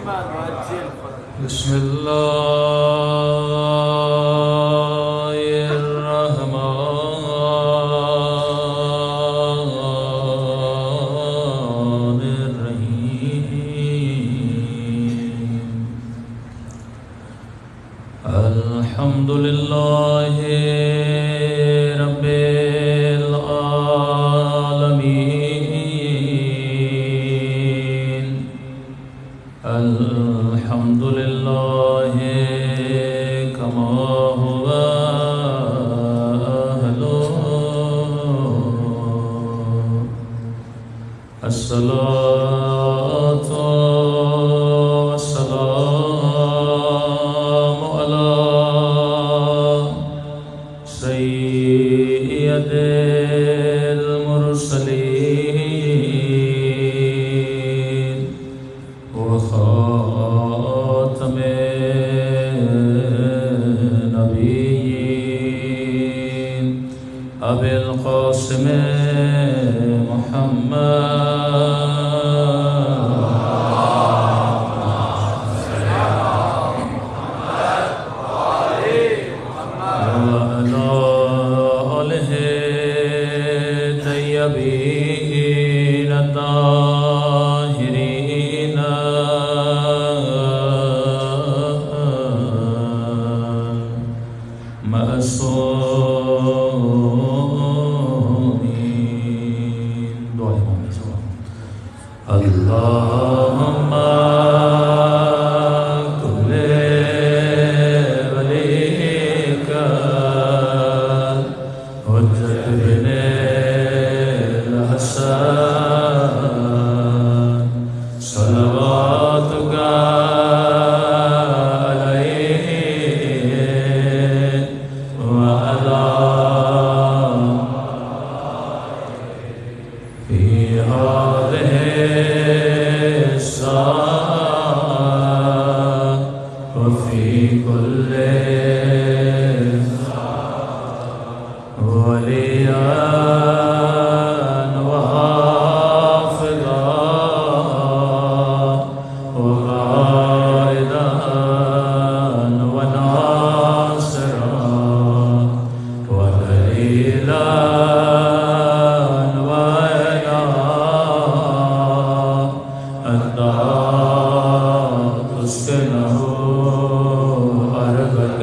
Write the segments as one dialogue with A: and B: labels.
A: بسم الله الرحمن الرحيم الحمد لله رب العالمين الحمد لله كما هو أهله الصلاة والسلام على سيد المرسلين وخاتم النبيين أبي القاسم محمد وعلى آله الطيبين الطاهرين معصومين دعاء محمد اللهم كن لوليك حجة بن الحسن صلواتك عليه وعلى في هذه الساعة وفي كل وليا وحافظا وقائدا وناصرا ودليلا وعينا أنت تسكنه أرضك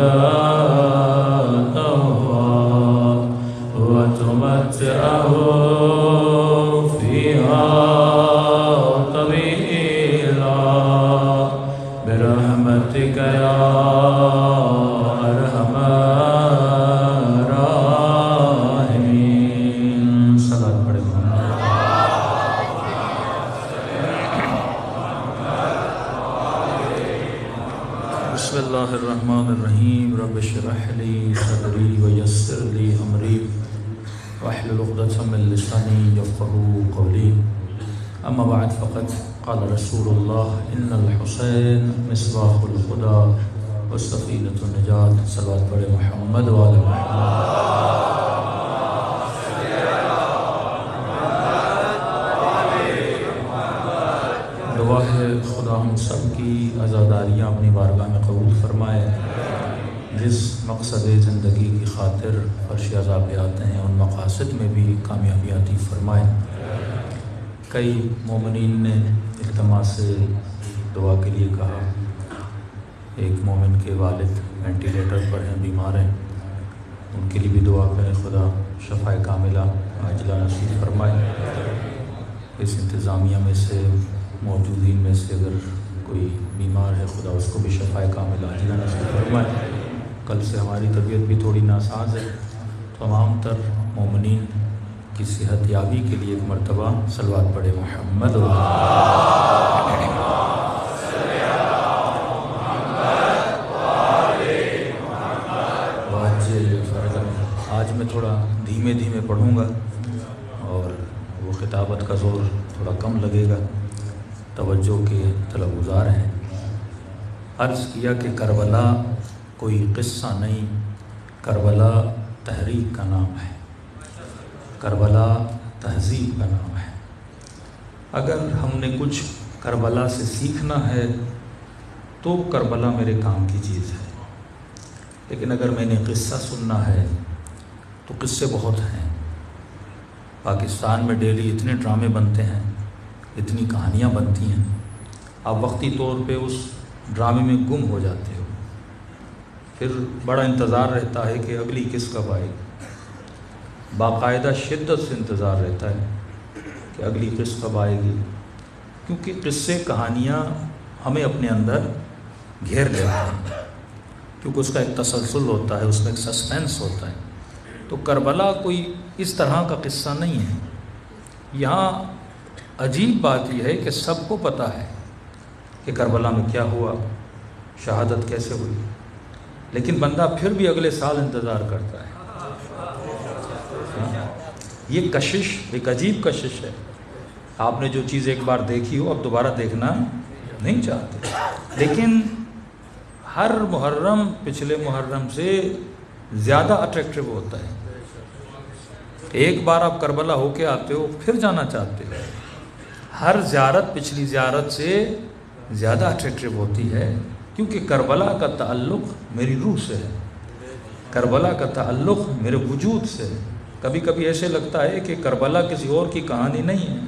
A: وتمتعه فيها طويلا برحمتك يا أرحم الراحمين صلاة پڑھیں بسم اللہ الرحمن الرحیم رب اشرح لي صدری ويسر لي امری واحلل عقدة من لساني يفقهوا قولي اما بعد فقد قال رسول الله ان الحسين مصباح الهدى وسفينة النجاة صلوات بر محمد وعلى محمد دعا ہے خدا ہم سب کی عزاداریاں اپنی بارگاہ میں قبول فرمائے جس مقصد زندگی کی خاطر فرش عذاب پہ آتے ہیں ان مقاصد میں بھی کامیابی عطا فرمائے۔ کئی مومنین نے التماس سے دعا کے لیے کہا۔ ایک مومن کے والد وینٹیلیٹر پر ہیں، بیمار ہیں، ان کے لیے بھی دعا کریں خدا شفاء کاملہ عاجلہ نصیب فرمائے۔ اس انتظامیہ میں سے موجودین میں سے اگر کوئی بیمار ہے خدا اس کو بھی شفاء کاملہ عاجلہ نصیب فرمائے۔ کل سے ہماری طبیعت بھی تھوڑی ناساز ہے، تمام تر مومنین کی صحت یابی کے لیے ایک مرتبہ صلوات پڑھے محمد آج میں تھوڑا دھیمے دھیمے پڑھوں گا اور وہ خطابت کا زور تھوڑا کم لگے گا، توجہ کے طلب گزار ہیں۔ عرض کیا کہ کربلا کوئی قصہ نہیں، کربلا تحریک کا نام ہے، کربلا تہذیب کا نام ہے۔ اگر ہم نے کچھ کربلا سے سیکھنا ہے تو کربلا میرے کام کی چیز ہے. لیکن اگر میں نے قصہ سننا ہے تو قصے بہت ہیں. پاکستان میں ڈیلی اتنے ڈرامے بنتے ہیں، اتنی کہانیاں بنتی ہیں، آپ وقتی طور پہ اس ڈرامے میں گم ہو جاتے ہو. پھر بڑا انتظار رہتا ہے کہ اگلی قسط کب آئے گی. باقاعدہ شدت سے انتظار رہتا ہے کہ اگلی قسط کب آئے گی، کیونکہ قصے کہانیاں ہمیں اپنے اندر گھیر لیتے ہیں، کیونکہ اس کا ایک تسلسل ہوتا ہے، اس میں ایک سسپینس ہوتا ہے. تو کربلا کوئی اس طرح کا قصہ نہیں ہے. یہاں عجیب بات یہ ہے کہ سب کو پتہ ہے کہ کربلا میں کیا ہوا، شہادت کیسے ہوئی، لیکن بندہ پھر بھی اگلے سال انتظار کرتا ہے. یہ کشش ایک عجیب کشش ہے. آپ نے جو چیز ایک بار دیکھی ہو اب دوبارہ دیکھنا نہیں چاہتے. لیکن ہر محرم پچھلے محرم سے زیادہ اٹریکٹیو ہوتا ہے. ایک بار آپ کربلا ہو کے آتے ہو پھر جانا چاہتے ہو. ہر زیارت پچھلی زیارت سے زیادہ اٹریکٹیو ہوتی ہے، کیونکہ کربلا کا تعلق میری روح سے ہے، کربلا کا تعلق میرے وجود سے ہے. کبھی کبھی ایسے لگتا ہے کہ کربلا کسی اور کی کہانی نہیں ہے،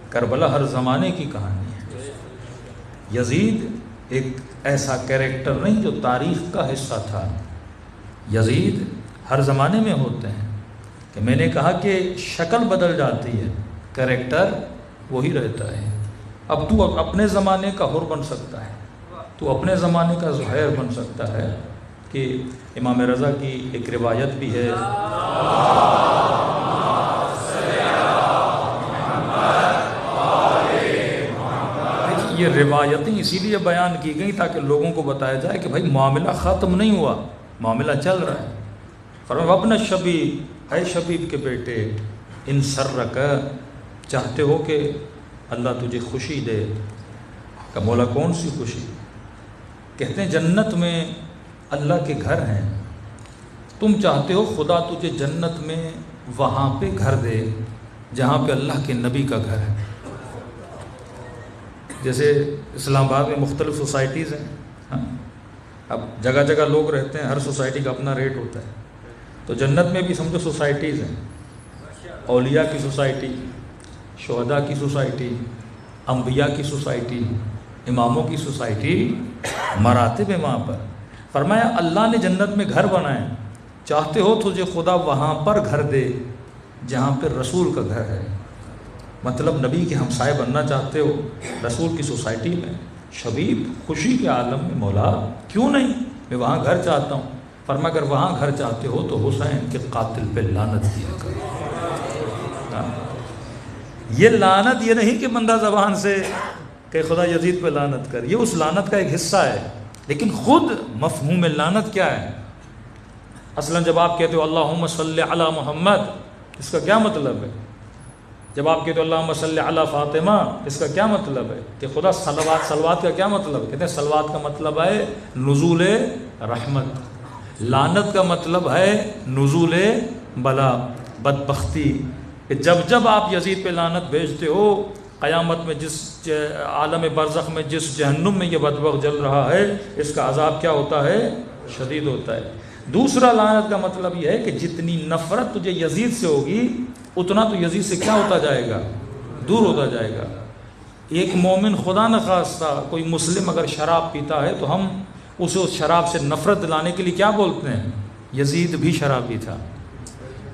A: کربلا ہر زمانے کی کہانی ہے. یزید ایک ایسا کیریکٹر نہیں جو تاریخ کا حصہ تھا. یزید ہر زمانے میں ہوتے ہیں. کہ میں نے کہا کہ شکل بدل جاتی ہے، کیریکٹر وہی رہتا ہے. اب تو اپنے زمانے کا حر بن سکتا ہے، تو اپنے زمانے کا زہیر بن سکتا ہے. کہ امام رضا کی ایک روایت بھی ہے، یہ روایتیں اسی لیے بیان کی گئیں تاکہ لوگوں کو بتایا جائے کہ بھائی معاملہ ختم نہیں ہوا، معاملہ چل رہا ہے. فرمایا وابن شبیب، اے شبیب کے بیٹے، ان سرک، چاہتے ہو کہ اللہ تجھے خوشی دے. کہ مولا کون سی خوشی؟ کہتے ہیں جنت میں اللہ کے گھر ہیں، تم چاہتے ہو خدا تجھے جنت میں وہاں پہ گھر دے جہاں پہ اللہ کے نبی کا گھر ہے. جیسے اسلام آباد میں مختلف سوسائٹیز ہیں، اب جگہ جگہ لوگ رہتے ہیں، ہر سوسائٹی کا اپنا ریٹ ہوتا ہے. تو جنت میں بھی سمجھو سوسائٹیز ہیں، اولیاء کی سوسائٹی، شہداء کی سوسائٹی، انبیاء کی سوسائٹی، اماموں کی سوسائٹی، مراتب ہیں وہاں پر. فرمایا اللہ نے جنت میں گھر بنائے، چاہتے ہو تجھے خدا وہاں پر گھر دے جہاں پہ رسول کا گھر ہے. مطلب نبی کے ہمسائے بننا چاہتے ہو رسول کی سوسائٹی میں. شبیب خوشی کے عالم میں مولا کیوں نہیں، میں وہاں گھر چاہتا ہوں. فرمایا اگر وہاں گھر چاہتے ہو تو حسین کے قاتل پہ لعنت کیا کرو. یہ لعنت یہ نہیں کہ بندہ زبان سے کہ خدا یزید پہ لعنت کر، یہ اس لعنت کا ایک حصہ ہے. لیکن خود مفہوم لعنت کیا ہے؟ اصلا جب آپ کہتے ہو اللہم صلی علی محمد، اس کا کیا مطلب ہے؟ جب آپ کہتے ہو اللہم صلی علی فاطمہ، اس کا کیا مطلب ہے؟ کہ خدا صلوات کا کیا مطلب ہے؟ کہتے ہیں صلوات کا مطلب ہے نزول رحمت، لعنت کا مطلب ہے نزول بلا، بدبختی. کہ جب جب آپ یزید پہ لعنت بھیجتے ہو، قیامت میں جس عالم برزخ میں جس جہنم میں یہ بدبخت جل رہا ہے، اس کا عذاب کیا ہوتا ہے؟ شدید ہوتا ہے. دوسرا لعنت کا مطلب یہ ہے کہ جتنی نفرت تجھے یزید سے ہوگی اتنا تو یزید سے کیا ہوتا جائے گا؟ دور ہوتا جائے گا. ایک مومن خدا نخواستہ کوئی مسلم اگر شراب پیتا ہے تو ہم اسے اس شراب سے نفرت دلانے کے لیے کیا بولتے ہیں؟ یزید بھی شرابی تھا.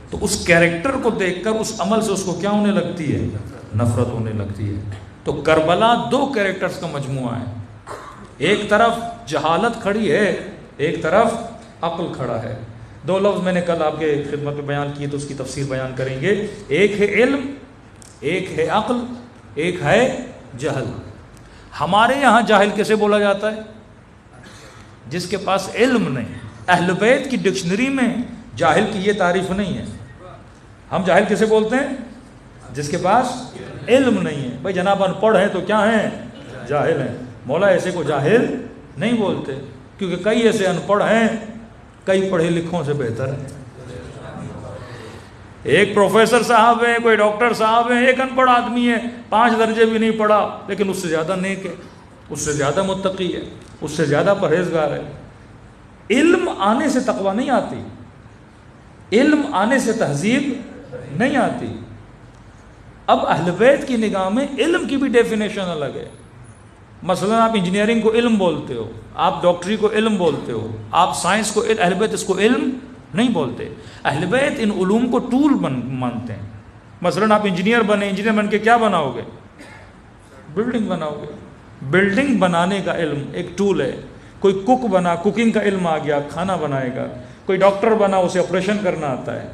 A: تو اس کیریکٹر کو دیکھ کر اس عمل سے اس کو کیا ہونے لگتی ہے؟ نفرت ہونے لگتی ہے. تو کربلا دو کیریکٹرز کا مجموعہ ہے. ایک طرف جہالت کھڑی ہے، ایک طرف عقل کھڑا ہے. دو لفظ میں نے کل آپ کے خدمت میں بیان کیے تو اس کی تفسیر بیان کریں گے. ایک ہے علم، ایک ہے عقل، ایک ہے جہل. ہمارے یہاں جاہل کیسے بولا جاتا ہے؟ جس کے پاس علم نہیں. اہل بیت کی ڈکشنری میں جاہل کی یہ تعریف نہیں ہے. ہم جاہل کیسے بولتے ہیں؟ جس کے پاس علم نہیں ہے. بھائی جناب ان پڑھ ہیں تو کیا ہیں؟ جاہل ہیں. مولا ایسے کو جاہل نہیں بولتے، کیونکہ کئی ایسے ان پڑھ ہیں کئی پڑھے لکھوں سے بہتر ہیں. ایک پروفیسر صاحب ہیں، کوئی ڈاکٹر صاحب ہیں، ایک ان پڑھ آدمی ہے 5 درجے بھی نہیں پڑھا لیکن اس سے زیادہ نیک ہے. اس سے زیادہ متقی ہے، اس سے زیادہ پرہیزگار ہے۔ علم آنے سے تقویٰ نہیں آتی، علم آنے سے تہذیب نہیں آتی۔ اب اہل بیت کی نگاہ میں علم کی بھی ڈیفینیشن الگ ہے۔ مثلا آپ انجینئرنگ کو علم بولتے ہو، آپ ڈاکٹری کو علم بولتے ہو، آپ سائنس کو، اہل بیت اس کو علم نہیں بولتے۔ اہل بیت ان علوم کو ٹول مانتے ہیں۔ مثلا آپ انجینئر بنے، انجینئر بن کے کیا بناؤ گے؟ بلڈنگ بناؤ گے۔ بلڈنگ بنانے کا علم ایک ٹول ہے۔ کوئی کک بنا، کوکنگ کا علم آ گیا، کھانا بنائے گا۔ کوئی ڈاکٹر بنا، اسے آپریشن کرنا آتا ہے۔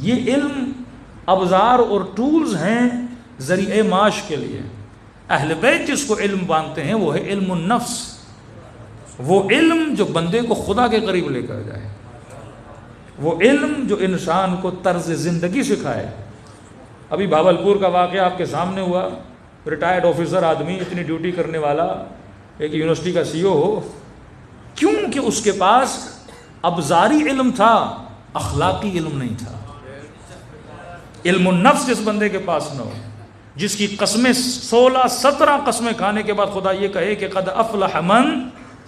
A: یہ علم ابزار اور ٹولز ہیں ذریعہ معاش کے لیے۔ اہل بیت جس کو علم مانتے ہیں وہ ہے علم النفس، وہ علم جو بندے کو خدا کے قریب لے کر جائے، وہ علم جو انسان کو طرز زندگی سکھائے۔ ابھی بھاولپور کا واقعہ آپ کے سامنے ہوا، ریٹائرڈ آفیسر آدمی، اتنی ڈیوٹی کرنے والا، ایک یونیورسٹی کا سی او ہو، کیونکہ اس کے پاس ابزاری علم تھا، اخلاقی علم نہیں تھا۔ علم النفس جس بندے کے پاس نہ ہو، جس کی قسمیں 16-17 قسمیں کھانے کے بعد خدا یہ کہے کہ قد افلح من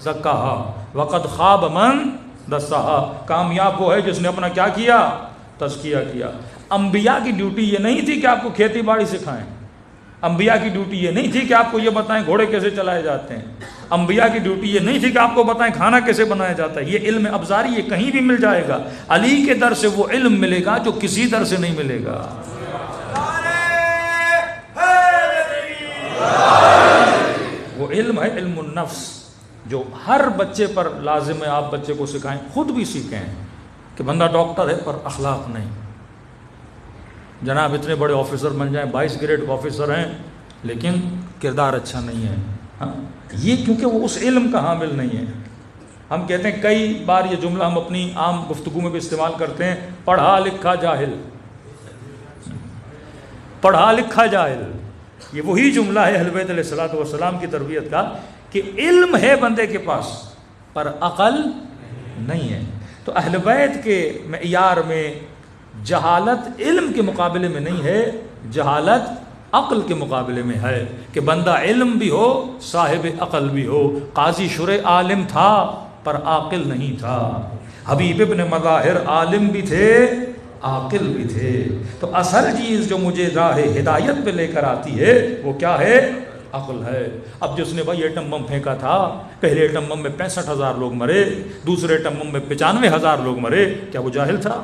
A: زکاہا وقد خاب من دساہا، کامیاب وہ ہے جس نے اپنا کیا کیا؟ تزکیہ کیا۔ انبیاء کی ڈیوٹی یہ نہیں تھی کہ آپ کو کھیتی باڑی سکھائیں، انبیاء کی ڈیوٹی یہ نہیں تھی کہ آپ کو یہ بتائیں گھوڑے کیسے چلائے جاتے ہیں، انبیاء کی ڈیوٹی یہ نہیں تھی کہ آپ کو بتائیں کھانا کیسے بنایا جاتا ہے۔ یہ علم ابزاری یہ کہیں بھی مل جائے گا، علی کے در سے وہ علم ملے گا جو کسی در سے نہیں ملے گا۔ وہ علم ہے علم النفس، جو ہر بچے پر لازم ہے آپ بچے کو سکھائیں، خود بھی سیکھیں کہ بندہ ڈاکٹر ہے پر اخلاق نہیں۔ جناب اتنے بڑے آفیسر بن جائیں، 22 گریڈ کا آفیسر ہیں لیکن کردار اچھا نہیں ہے، ہاں یہ کیونکہ وہ اس علم کا حامل نہیں ہے۔ ہم کہتے ہیں، کئی بار یہ جملہ ہم اپنی عام گفتگو میں بھی استعمال کرتے ہیں، پڑھا لکھا جاہل، پڑھا لکھا جاہل۔ یہ وہی جملہ ہے اہل بیت علیہ الصلوۃ والسلام کی تربیت کا کہ علم ہے بندے کے پاس پر عقل نہیں ہے۔ تو اہل بیت کے معیار میں جہالت علم کے مقابلے میں نہیں ہے، جہالت عقل کے مقابلے میں ہے کہ بندہ علم بھی ہو، صاحب عقل بھی ہو۔ قاضی شرح عالم تھا پر عاقل نہیں تھا، حبیب ابن مظاہر عالم بھی تھے، عاقل بھی تھے۔ تو اصل چیز جو مجھے راہ ہدایت پہ لے کر آتی ہے وہ کیا ہے؟ عقل ہے۔ اب جس نے بھائی ایٹم بم پھینکا تھا، پہلے ایٹم بم میں 65,000 لوگ مرے، دوسرے ایٹم بم میں 95,000 لوگ مرے، کیا وہ جاہل تھا؟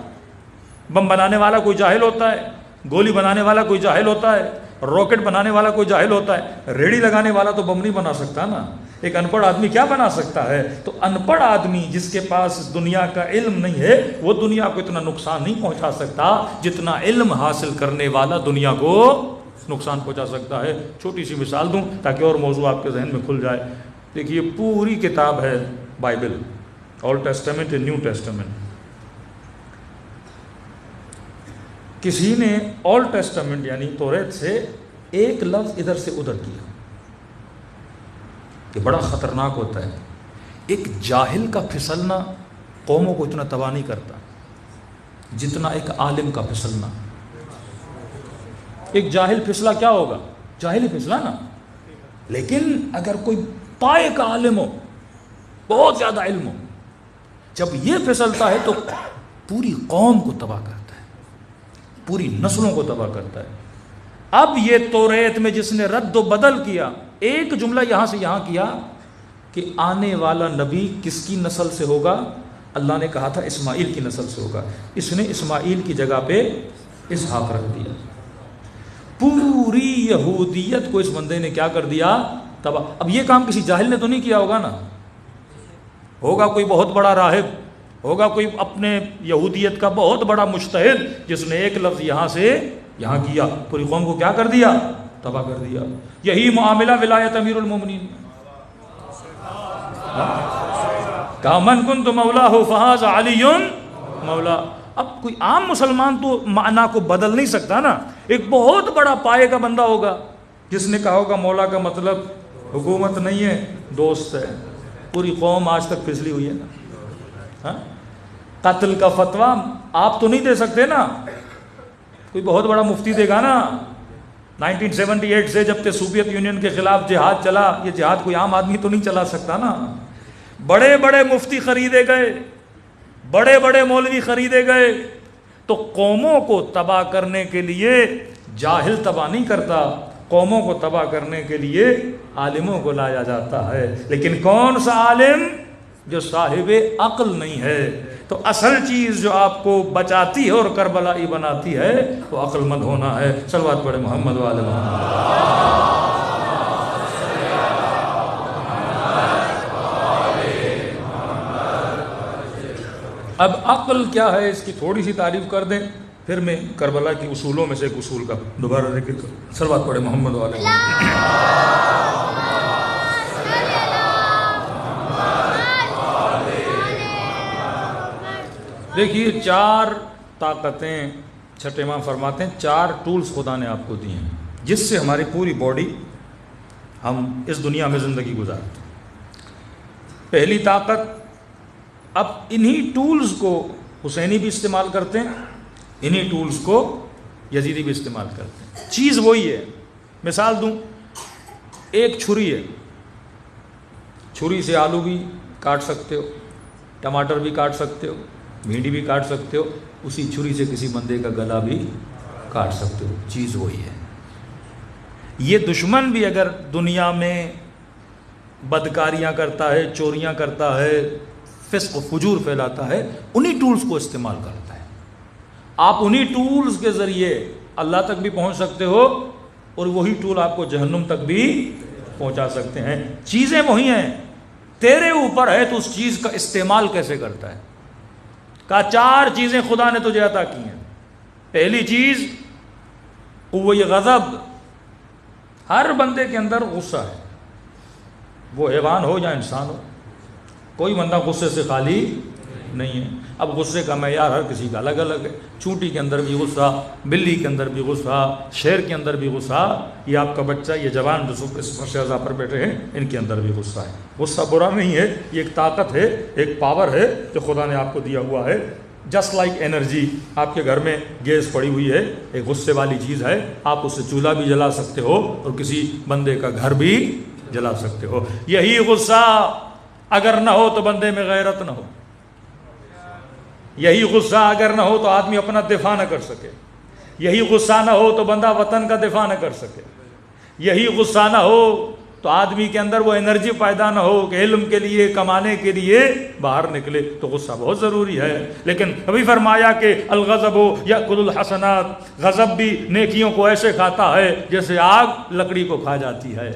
A: بم بنانے والا کوئی جاہل ہوتا ہے؟ گولی بنانے والا کوئی جاہل ہوتا ہے؟ راکٹ بنانے والا کوئی جاہل ہوتا ہے؟ ریڑھی لگانے والا تو بم نہیں بنا سکتا نا، ایک ان پڑھ آدمی کیا بنا سکتا ہے؟ تو ان پڑھ آدمی جس کے پاس دنیا کا علم نہیں ہے وہ دنیا کو اتنا نقصان نہیں پہنچا سکتا جتنا علم حاصل کرنے والا دنیا کو نقصان پہنچا سکتا ہے۔ چھوٹی سی مثال دوں تاکہ اور موضوع آپ کے ذہن میں کھل جائے۔ دیکھیے پوری کتاب ہے Bible, old testament and new testament. کسی نے اولڈ ٹیسٹمنٹ یعنی توریت سے ایک لفظ ادھر سے ادھر کیا، یہ بڑا خطرناک ہوتا ہے۔ ایک جاہل کا پھسلنا قوموں کو اتنا تباہ نہیں کرتا جتنا ایک عالم کا پھسلنا۔ ایک جاہل پھسلا کیا ہوگا؟ جاہل ہی پھسلا نا، لیکن اگر کوئی پائے کا عالم ہو، بہت زیادہ علم ہو، جب یہ پھسلتا ہے تو پوری قوم کو تباہ کرتا ہے، پوری نسلوں کو تباہ کرتا ہے۔ اب یہ توریت میں جس نے رد و بدل کیا، ایک جملہ یہاں سے یہاں کیا کہ آنے والا نبی کس کی نسل سے ہوگا؟ اللہ نے کہا تھا اسماعیل کی نسل سے ہوگا، اس نے اسماعیل کی جگہ پہ اسحاق رکھ دیا۔ پوری یہودیت کو اس بندے نے کیا کر دیا؟ تباہ۔ اب یہ کام کسی جاہل نے تو نہیں کیا ہوگا نا، ہوگا کوئی بہت بڑا راہب، ہوگا کوئی اپنے یہودیت کا بہت بڑا مجتہد جس نے ایک لفظ یہاں سے یہاں کیا، پوری قوم کو کیا کر دیا؟ تباہ کر دیا۔ یہی معاملہ ولایت امیر المومنین، کہا من کنت مولاہ فہذا علی مولا۔ اب کوئی عام مسلمان تو معنی کو بدل نہیں سکتا نا، ایک بہت بڑا پائے کا بندہ ہوگا جس نے کہا ہوگا مولا کا مطلب حکومت نہیں ہے، دوست ہے۔ پوری قوم آج تک پھسلی ہوئی ہے نا۔ قتل کا فتویٰ آپ تو نہیں دے سکتے نا، کوئی بہت بڑا مفتی دے گا نا، 1978 سے جب تک سوویت یونین کے خلاف جہاد چلا، یہ جہاد کوئی عام آدمی تو نہیں چلا سکتا نا، بڑے بڑے مفتی خریدے گئے، بڑے بڑے مولوی خریدے گئے. تو قوموں کو تباہ کرنے کے لیے جاہل تباہ نہیں کرتا، قوموں کو تباہ کرنے کے لیے عالموں کو لایا جاتا ہے. لیکن کون سا عالم؟ جو صاحب عقل نہیں ہے. تو اصل چیز جو آپ کو بچاتی ہے اور کربلائی بناتی ہے وہ عقل مند ہونا ہے. صلوات پڑھے محمد والے محمد. اب عقل کیا ہے اس کی تھوڑی سی تعریف کر دیں، پھر میں کربلا کی اصولوں میں سے ایک اصول کا دوبارہ ذکر کروں. صلوات پڑھے محمد والے محمد. دیکھیے 4 طاقتیں چھٹے امام فرماتے ہیں، 4 ٹولز خدا نے آپ کو دیے ہیں جس سے ہماری پوری باڈی ہم اس دنیا میں زندگی گزارتے ہیں. پہلی طاقت، اب انہی ٹولز کو حسینی بھی استعمال کرتے ہیں، انہی ٹولز کو یزیدی بھی استعمال کرتے ہیں. چیز وہی ہے. مثال دوں، ایک چھری ہے، چھری سے آلو بھی کاٹ سکتے ہو، ٹماٹر بھی کاٹ سکتے ہو، بھنڈی بھی کاٹ سکتے ہو، اسی چھری سے کسی بندے کا گلا بھی کاٹ سکتے ہو. چیز وہی ہے. یہ دشمن بھی اگر دنیا میں بدکاریاں کرتا ہے، چوریاں کرتا ہے، فسق و فجور پھیلاتا ہے، انہی ٹولز کو استعمال کرتا ہے. آپ انہی ٹولز کے ذریعے اللہ تک بھی پہنچ سکتے ہو اور وہی ٹول آپ کو جہنم تک بھی پہنچا سکتے ہیں. چیزیں وہی ہیں، تیرے اوپر ہے تو اس چیز کا استعمال کیسے کرتا ہے. کہا 4 چیزیں خدا نے تجھے عطا کی ہیں. پہلی چیز قوت غضب. ہر بندے کے اندر غصہ ہے، وہ حیوان ہو یا انسان ہو، کوئی بندہ غصے سے خالی نہیں ہے. اب غصے کا معیار ہر کسی کا الگ الگ ہے. چونٹی کے اندر بھی غصہ، بلی کے اندر بھی غصہ، شیر کے اندر بھی غصہ، یہ آپ کا بچہ، یہ جوان جو اس فرش اعضاء پر بیٹھے ہیں، ان کے اندر بھی غصہ ہے. غصہ برا نہیں ہے، یہ ایک طاقت ہے، ایک پاور ہے جو خدا نے آپ کو دیا ہوا ہے. Just like energy. آپ کے گھر میں گیس پڑی ہوئی ہے، ایک غصے والی چیز ہے، آپ اس سے چولہا بھی جلا سکتے ہو اور کسی بندے کا گھر بھی جلا سکتے ہو. یہی غصہ اگر نہ ہو تو بندے میں غیرت نہ ہو. یہی غصہ اگر نہ ہو تو آدمی اپنا دفاع نہ کر سکے. یہی غصہ نہ ہو تو بندہ وطن کا دفاع نہ کر سکے. یہی غصہ نہ ہو تو آدمی کے اندر وہ انرجی پیدا نہ ہو کہ علم کے لیے، کمانے کے لیے باہر نکلے. تو غصہ بہت ضروری ہے. لیکن ابھی فرمایا کہ الغضب یأکل الحسنات، غضب بھی نیکیوں کو ایسے کھاتا ہے جیسے آگ لکڑی کو کھا جاتی ہے.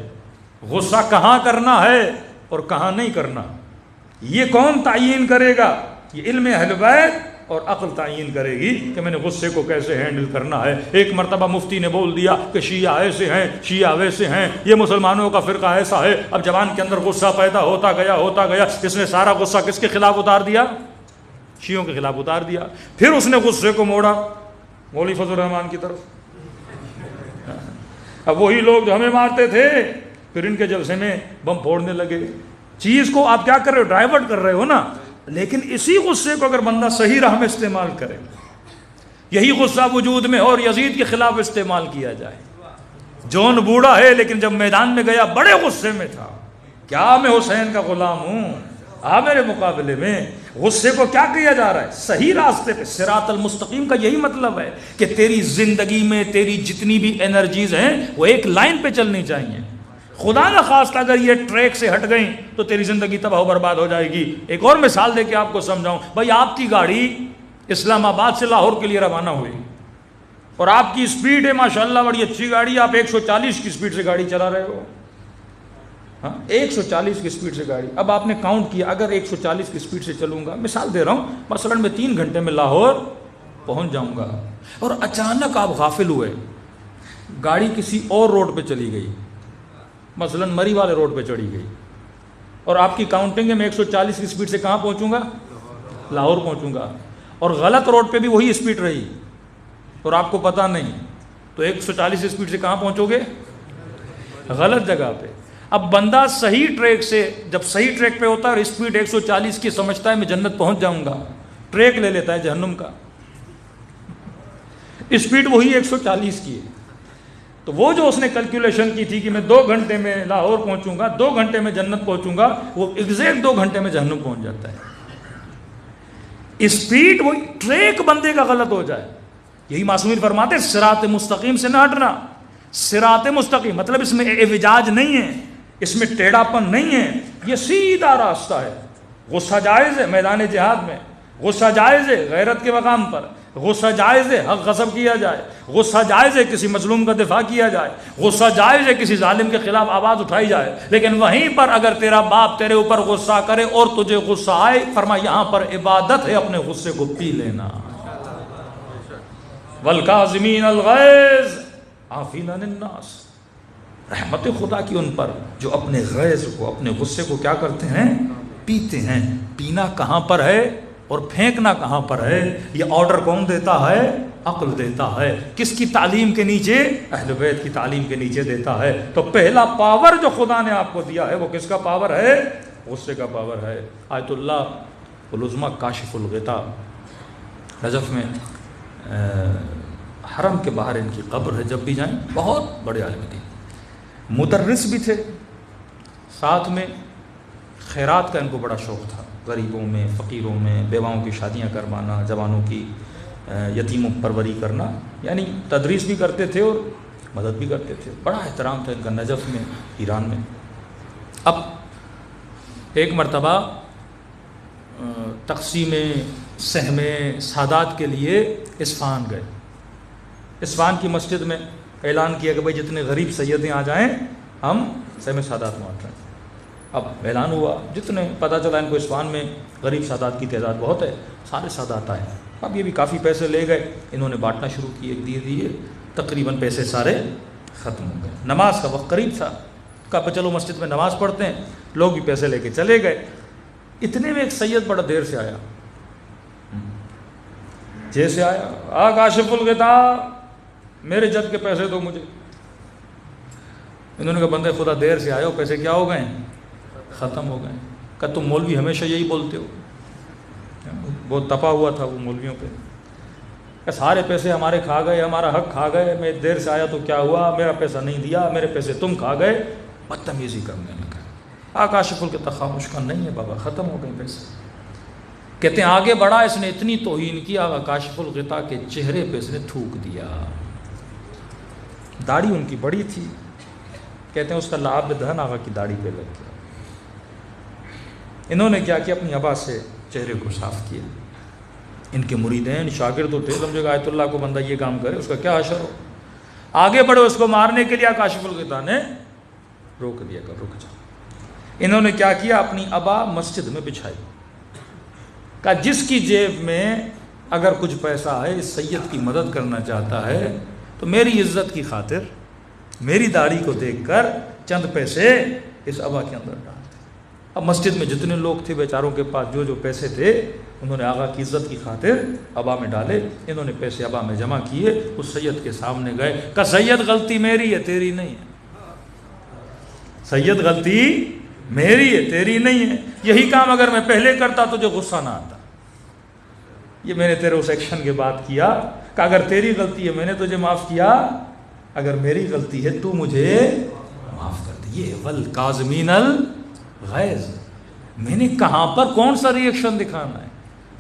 A: غصہ کہاں کرنا ہے اور کہاں نہیں کرنا، یہ کون تعین کرے گا؟ یہ علم اہل بیت اور عقل تعین کرے گی کہ میں نے غصے کو کیسے ہینڈل کرنا ہے. ایک مرتبہ مفتی نے بول دیا کہ شیعہ ایسے ہیں، شیعہ ویسے ہیں، یہ مسلمانوں کا فرقہ ایسا ہے. اب جوان کے اندر غصہ پیدا ہوتا گیا. اس نے سارا غصہ کس کے خلاف اتار دیا؟ شیعوں کے خلاف اتار دیا. پھر اس نے غصے کو موڑا مولوی فضل الرحمان کی طرف. اب وہی لوگ جو ہمیں مارتے تھے پھر ان کے جلسے میں بم پھوڑنے لگے. چیز کو آپ کیا کر رہے ہو؟ ڈائیورٹ کر رہے ہو نا. لیکن اسی غصے کو اگر بندہ صحیح راہ میں استعمال کرے، یہی غصہ وجود میں اور یزید کے خلاف استعمال کیا جائے. جون بوڑھا ہے لیکن جب میدان میں گیا بڑے غصے میں تھا. کیا میں حسین کا غلام ہوں؟ میرے مقابلے میں. غصے کو کیا کیا جا رہا ہے؟ صحیح راستے پہ. صراط المستقیم کا یہی مطلب ہے کہ تیری زندگی میں تیری جتنی بھی انرجیز ہیں وہ ایک لائن پہ چلنی چاہیے. خدا نہ خواستہ اگر یہ ٹریک سے ہٹ گئیں تو تیری زندگی تباہ و برباد ہو جائے گی. ایک اور مثال دے کے آپ کو سمجھاؤں. بھائی آپ کی گاڑی اسلام آباد سے لاہور کے لیے روانہ ہوئی اور آپ کی اسپیڈ ہے ماشاءاللہ بڑی اچھی گاڑی، آپ 140 کی اسپیڈ سے گاڑی چلا رہے ہو. 140 کی اسپیڈ سے گاڑی. اب آپ نے کاؤنٹ کیا اگر 140 کی اسپیڈ سے چلوں گا، مثال دے رہا ہوں، مثلا میں 3 گھنٹے میں لاہور پہنچ جاؤں گا. اور اچانک آپ غافل ہوئے، گاڑی کسی اور روڈ پہ چلی گئی، مثلا مری والے روڈ پہ چڑھی گئی، اور آپ کی کاؤنٹنگ ہے میں 140 کی اسپیڈ سے کہاں پہنچوں گا؟ لاہور پہنچوں گا. اور غلط روڈ پہ بھی وہی اسپیڈ رہی اور آپ کو پتہ نہیں، تو 140 کی اسپیڈ سے کہاں پہنچو گے؟ غلط جگہ پہ. اب بندہ صحیح ٹریک سے جب صحیح ٹریک پہ ہوتا ہے اور اسپیڈ 140 کی سمجھتا ہے میں جنت پہنچ جاؤں گا، ٹریک لے لیتا ہے جہنم کا. اسپیڈ وہی 140 کی ہے.
B: تو وہ جو اس نے کیلکولیشن کی تھی کہ میں 2 گھنٹے میں لاہور پہنچوں گا، 2 گھنٹے میں جنت پہنچوں گا، وہ ایگزیکٹ 2 گھنٹے میں جہنم پہنچ جاتا ہے۔ اسپیڈ وہ ٹریک بندے کا غلط ہو جائے، یہی معصومین فرماتے ہیں صراط مستقیم سے نہ ہٹنا۔ صراط مستقیم مطلب اس میں اعوجاج نہیں ہے، اس میں ٹیڑھا پن نہیں ہے، یہ سیدھا راستہ ہے۔ غصہ جائز ہے میدان جہاد میں، غصہ جائز ہے غیرت کے مقام پر، غصہ جائز ہے حق غصب کیا جائے، غصہ جائز ہے کسی مظلوم کا دفاع کیا جائے، غصہ جائز ہے کسی ظالم کے خلاف آواز اٹھائی جائے، لیکن وہیں پر اگر تیرا باپ تیرے اوپر غصہ کرے اور تجھے غصہ آئے، فرمایا یہاں پر عبادت ہے اپنے غصے کو پی لینا۔ والکاظمین الغیظ عافین عن الناس، رحمت خدا کی ان پر جو اپنے غیظ کو، اپنے غصے کو کیا کرتے ہیں؟ پیتے ہیں۔ پینا کہاں پر ہے اور پھینکنا کہاں پر ہے؟ یہ آرڈر کون دیتا ہے؟ عقل دیتا ہے۔ کس کی تعلیم کے نیچے؟ اہل بیت کی تعلیم کے نیچے دیتا ہے۔ تو پہلا پاور جو خدا نے آپ کو دیا ہے وہ کس کا پاور ہے؟ غصے کا پاور ہے۔ آیت اللہ العظمیٰ کاشف الغطاء، نجف میں حرم کے باہر ان کی قبر ہے، جب بھی جائیں، بہت بڑے عالم تھے، مدرس بھی تھے، ساتھ میں خیرات کا ان کو بڑا شوق تھا، غریبوں میں، فقیروں میں، بیواؤں کی شادیاں کروانا، جوانوں کی یتیموں پروری کرنا، یعنی تدریس بھی کرتے تھے اور مدد بھی کرتے تھے، بڑا احترام تھا ان کا نجف میں، ایران میں۔ اب ایک مرتبہ تقسیم سہم سادات کے لیے اصفہان گئے، اصفہان کی مسجد میں اعلان کیا کہ بھائی جتنے غریب سیدیں آ جائیں ہم سہم سادات بانٹ رہے ہیں۔ اب اعلان ہوا، جتنے پتہ چلا ان کو اصفہان میں غریب سادات کی تعداد بہت ہے، سارے سادات آئے۔ اب یہ بھی کافی پیسے لے گئے، انہوں نے بانٹنا شروع کیے، دیے تقریباً پیسے سارے ختم ہو گئے۔ نماز کا وقت قریب تھا، کہا چلو مسجد میں نماز پڑھتے ہیں، لوگ بھی پیسے لے کے چلے گئے۔ اتنے میں ایک سید بڑا دیر سے آیا، جیسے آیا، کاشف الغطاء، میرے جد کے پیسے دو مجھے۔ انہوں نے کہا بندے خدا دیر سے آئے ہو، پیسے کیا ہو گئے؟ ختم ہو گئے۔ کہ تم مولوی ہمیشہ یہی بولتے ہو، بہت تپا ہوا تھا وہ مولویوں پہ، کہ سارے پیسے ہمارے کھا گئے، ہمارا حق کھا گئے، میں دیر سے آیا تو کیا ہوا، میرا پیسہ نہیں دیا، میرے پیسے تم کھا گئے، بدتمیزی کرنے لگا۔ کاشف الغطاء خاموش کا نہیں ہے بابا، ختم ہو گئے پیسے۔ کہتے ہیں آگے بڑھا، اس نے اتنی توہین کی، آقا کاشف الغطاء کے چہرے پہ اس نے تھوک دیا۔ داڑھی ان کی بڑی تھی، کہتے ہیں اس کا لعاب دہن آقا کی داڑھی پہ لگ گیا۔ انہوں نے کیا کیا، اپنی عبا سے چہرے کو صاف کیا۔ ان کے مریدین شاگرد تو تھے، سمجھے گا آیت اللہ کو بندہ یہ کام کرے اس کا کیا حشر ہو، آگے بڑھو، اس کو مارنے کے لیے کاشف الغطاء نے روک دیا کہ رک جاؤ۔ انہوں نے کیا کیا، اپنی عبا مسجد میں بچھائی، کہا جس کی جیب میں اگر کچھ پیسہ ہے، اس سید کی مدد کرنا چاہتا ہے تو میری عزت کی خاطر میری داڑھی کو دیکھ کر چند پیسے اس عبا کے اندر ڈال دے۔ اب مسجد میں جتنے لوگ تھے بیچاروں کے پاس جو پیسے تھے، انہوں نے آقا کی عزت کی خاطر عبا میں ڈالے۔ انہوں نے پیسے عبا میں جمع کیے، اس سید کے سامنے گئے، کہا سید غلطی میری ہے، تیری نہیں ہے، سید غلطی میری ہے، تیری نہیں ہے، یہی کام اگر میں پہلے کرتا تجھے غصہ نہ آتا، یہ میں نے تیرے اس ایکشن کے بعد کیا کہ اگر تیری غلطی ہے میں نے تجھے معاف کیا، اگر میری غلطی ہے تو مجھے معاف کر دی۔ یہ والکاظمین الغیظ، میں نے کہاں پر کون سا ری ایکشن دکھانا ہے؟